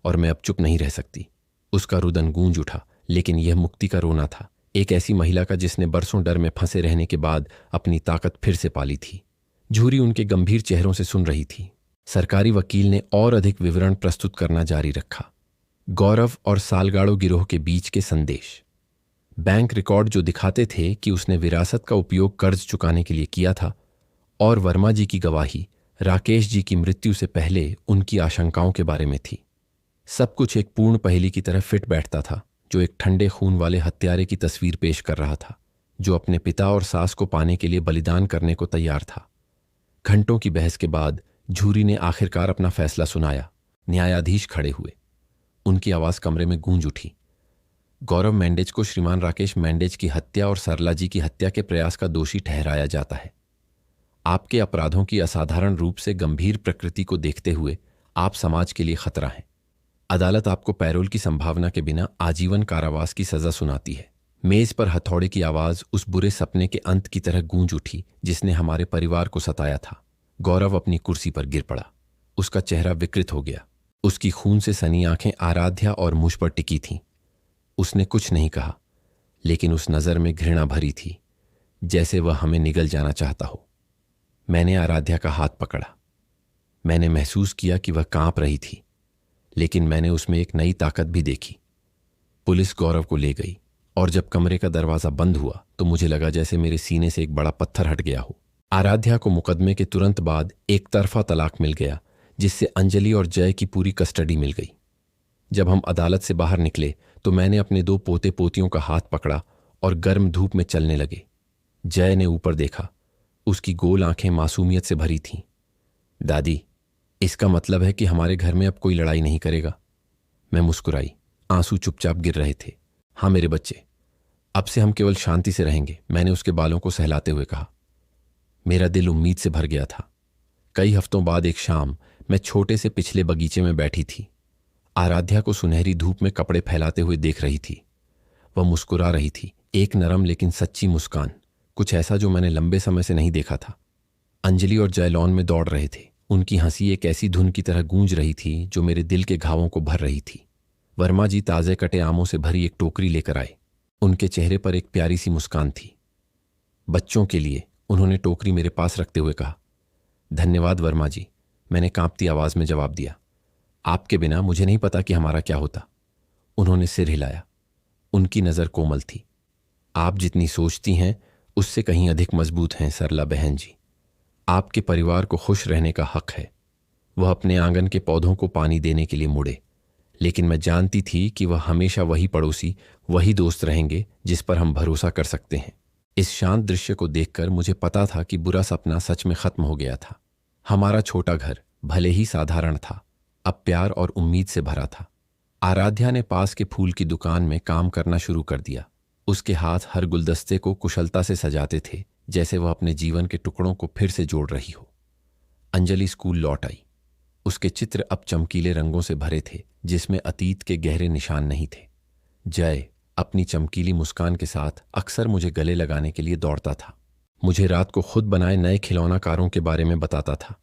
और मैं अब चुप नहीं रह सकती। उसका रुदन गूंज उठा, लेकिन यह मुक्ति का रोना था, एक ऐसी महिला का जिसने बरसों डर में फंसे रहने के बाद अपनी ताकत फिर से पाली थी। झूरी उनके गंभीर चेहरों से सुन रही थी। सरकारी वकील ने और अधिक विवरण प्रस्तुत करना जारी रखा। गौरव और सालगाड़ो गिरोह के बीच के संदेश। बैंक रिकॉर्ड जो दिखाते थे कि उसने विरासत का उपयोग कर्ज चुकाने के लिए किया था, और वर्मा जी की गवाही राकेश जी की मृत्यु से पहले उनकी आशंकाओं के बारे में थी। सब कुछ एक पूर्ण पहेली की तरह फिट बैठता था, जो एक ठंडे खून वाले हत्यारे की तस्वीर पेश कर रहा था, जो अपने पिता और सास को पाने के लिए बलिदान करने को तैयार था। घंटों की बहस के बाद झूरी ने आखिरकार अपना फैसला सुनाया। न्यायाधीश खड़े हुए। उनकी आवाज कमरे में गूंज उठी। गौरव मेंडेज को श्रीमान राकेश मेंडेज की हत्या और सरला जी की हत्या के प्रयास का दोषी ठहराया जाता है। आपके अपराधों की असाधारण रूप से गंभीर प्रकृति को देखते हुए आप समाज के लिए खतरा हैं। अदालत आपको पैरोल की संभावना के बिना आजीवन कारावास की सजा सुनाती है। मेज पर हथौड़े की आवाज उस बुरे सपने के अंत की तरह गूंज उठी जिसने हमारे परिवार को सताया था। गौरव अपनी कुर्सी पर गिर पड़ा। उसका चेहरा विकृत हो गया। उसकी खून से सनी आंखें आराध्या और मुझ पर टिकी थीं। उसने कुछ नहीं कहा, लेकिन उस नजर में घृणा भरी थी, जैसे वह हमें निगल जाना चाहता हो। मैंने आराध्या का हाथ पकड़ा। मैंने महसूस किया कि वह कांप रही थी, लेकिन मैंने उसमें एक नई ताकत भी देखी। पुलिस गौरव को ले गई, और जब कमरे का दरवाजा बंद हुआ तो मुझे लगा जैसे मेरे सीने से एक बड़ा पत्थर हट गया हो। आराध्या को मुकदमे के तुरंत बाद एक तरफा तलाक मिल गया, जिससे अंजलि और जय की पूरी कस्टडी मिल गई। जब हम अदालत से बाहर निकले तो मैंने अपने 2 पोते पोतियों का हाथ पकड़ा और गर्म धूप में चलने लगे। जय ने ऊपर देखा। उसकी गोल आंखें मासूमियत से भरी थीं। दादी, इसका मतलब है कि हमारे घर में अब कोई लड़ाई नहीं करेगा? मैं मुस्कुराई। आंसू चुपचाप गिर रहे थे। हाँ मेरे बच्चे, अब से हम केवल शांति से रहेंगे, मैंने उसके बालों को सहलाते हुए कहा। मेरा दिल उम्मीद से भर गया था। कई हफ्तों बाद एक शाम मैं छोटे से पिछले बगीचे में बैठी थी। आराध्या को सुनहरी धूप में कपड़े फैलाते हुए देख रही थी। वह मुस्कुरा रही थी, एक नरम लेकिन सच्ची मुस्कान, कुछ ऐसा जो मैंने लंबे समय से नहीं देखा था। अंजलि और जय लॉन में दौड़ रहे थे। उनकी हंसी एक ऐसी धुन की तरह गूंज रही थी जो मेरे दिल के घावों को भर रही थी। वर्मा जी ताजे कटे आमों से भरी एक टोकरी लेकर आए। उनके चेहरे पर एक प्यारी सी मुस्कान थी। बच्चों के लिए, उन्होंने टोकरी मेरे पास रखते हुए कहा। धन्यवाद वर्मा जी, मैंने कांपती आवाज में जवाब दिया। आपके बिना मुझे नहीं पता कि हमारा क्या होता। उन्होंने सिर हिलाया। उनकी नजर कोमल थी। आप जितनी सोचती हैं उससे कहीं अधिक मजबूत हैं सरला बहन जी। आपके परिवार को खुश रहने का हक है। वह अपने आंगन के पौधों को पानी देने के लिए मुड़े, लेकिन मैं जानती थी कि वह हमेशा वही पड़ोसी, वही दोस्त रहेंगे जिस पर हम भरोसा कर सकते हैं। इस शांत दृश्य को देखकर मुझे पता था कि बुरा सपना सच में खत्म हो गया था। हमारा छोटा घर भले ही साधारण था, अब प्यार और उम्मीद से भरा था। आराध्या ने पास के फूल की दुकान में काम करना शुरू कर दिया। उसके हाथ हर गुलदस्ते को कुशलता से सजाते थे, जैसे वह अपने जीवन के टुकड़ों को फिर से जोड़ रही हो। अंजलि स्कूल लौट आई। उसके चित्र अब चमकीले रंगों से भरे थे, जिसमें अतीत के गहरे निशान नहीं थे। जय अपनी चमकीली मुस्कान के साथ अक्सर मुझे गले लगाने के लिए दौड़ता था। मुझे रात को खुद बनाए नए खिलौनाकारों के बारे में बताता था।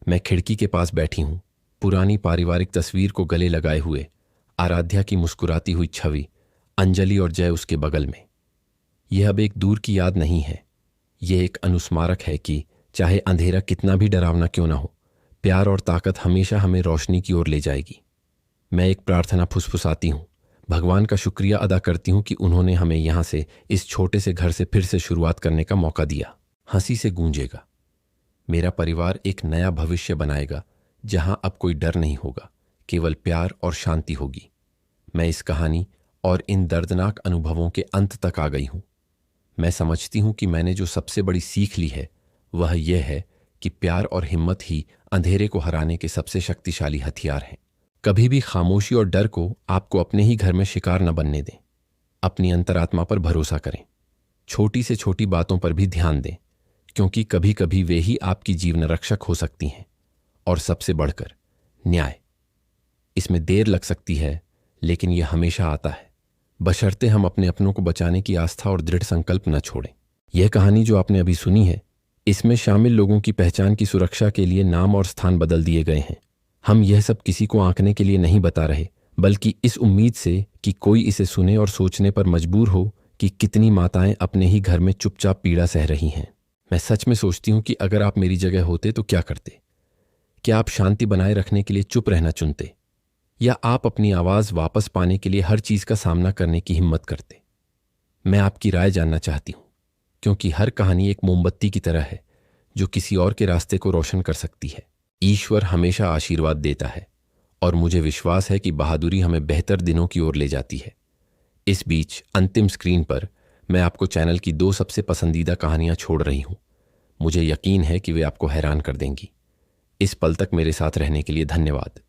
मैं खिड़की के पास बैठी हूं, पुरानी पारिवारिक तस्वीर को गले लगाए हुए, आराध्या की मुस्कुराती हुई छवि, अंजलि और जय उसके बगल में। यह अब एक दूर की याद नहीं है, यह एक अनुस्मारक है कि चाहे अंधेरा कितना भी डरावना क्यों ना हो, प्यार और ताकत हमेशा हमें रोशनी की ओर ले जाएगी। मैं एक प्रार्थना फुसफुसाती हूँ। भगवान का शुक्रिया अदा करती हूँ कि उन्होंने हमें यहाँ से, इस छोटे से घर से फिर से शुरुआत करने का मौका दिया। हंसी से गूंजेगा। मेरा परिवार एक नया भविष्य बनाएगा, जहाँ अब कोई डर नहीं होगा, केवल प्यार और शांति होगी। मैं इस कहानी और इन दर्दनाक अनुभवों के अंत तक आ गई हूँ। मैं समझती हूँ कि मैंने जो सबसे बड़ी सीख ली है वह यह है कि प्यार और हिम्मत ही अंधेरे को हराने के सबसे शक्तिशाली हथियार हैं। कभी भी खामोशी और डर को आपको अपने ही घर में शिकार न बनने दें। अपनी अंतरात्मा पर भरोसा करें। छोटी से छोटी बातों पर भी ध्यान दें, क्योंकि कभी कभी वे ही आपकी जीवन रक्षक हो सकती हैं। और सबसे बढ़कर न्याय। इसमें देर लग सकती है, लेकिन यह हमेशा आता है, बशर्ते हम अपने अपनों को बचाने की आस्था और दृढ़ संकल्प न छोड़ें। यह कहानी जो आपने अभी सुनी है, इसमें शामिल लोगों की पहचान की सुरक्षा के लिए नाम और स्थान बदल दिए गए हैं। हम यह सब किसी को आंकने के लिए नहीं बता रहे, बल्कि इस उम्मीद से कि कोई इसे सुने और सोचने पर मजबूर हो कि कितनी माताएं अपने ही घर में चुपचाप पीड़ा सह रही हैं। मैं सच में सोचती हूँ कि अगर आप मेरी जगह होते तो क्या करते। क्या आप शांति बनाए रखने के लिए चुप रहना चुनते, या आप अपनी आवाज वापस पाने के लिए हर चीज का सामना करने की हिम्मत करते? मैं आपकी राय जानना चाहती हूं, क्योंकि हर कहानी एक मोमबत्ती की तरह है जो किसी और के रास्ते को रोशन कर सकती है। ईश्वर हमेशा आशीर्वाद देता है और मुझे विश्वास है कि बहादुरी हमें बेहतर दिनों की ओर ले जाती है। इस बीच अंतिम स्क्रीन पर मैं आपको चैनल की 2 सबसे पसंदीदा कहानियां छोड़ रही हूं। मुझे यकीन है कि वे आपको हैरान कर देंगी। इस पल तक मेरे साथ रहने के लिए धन्यवाद।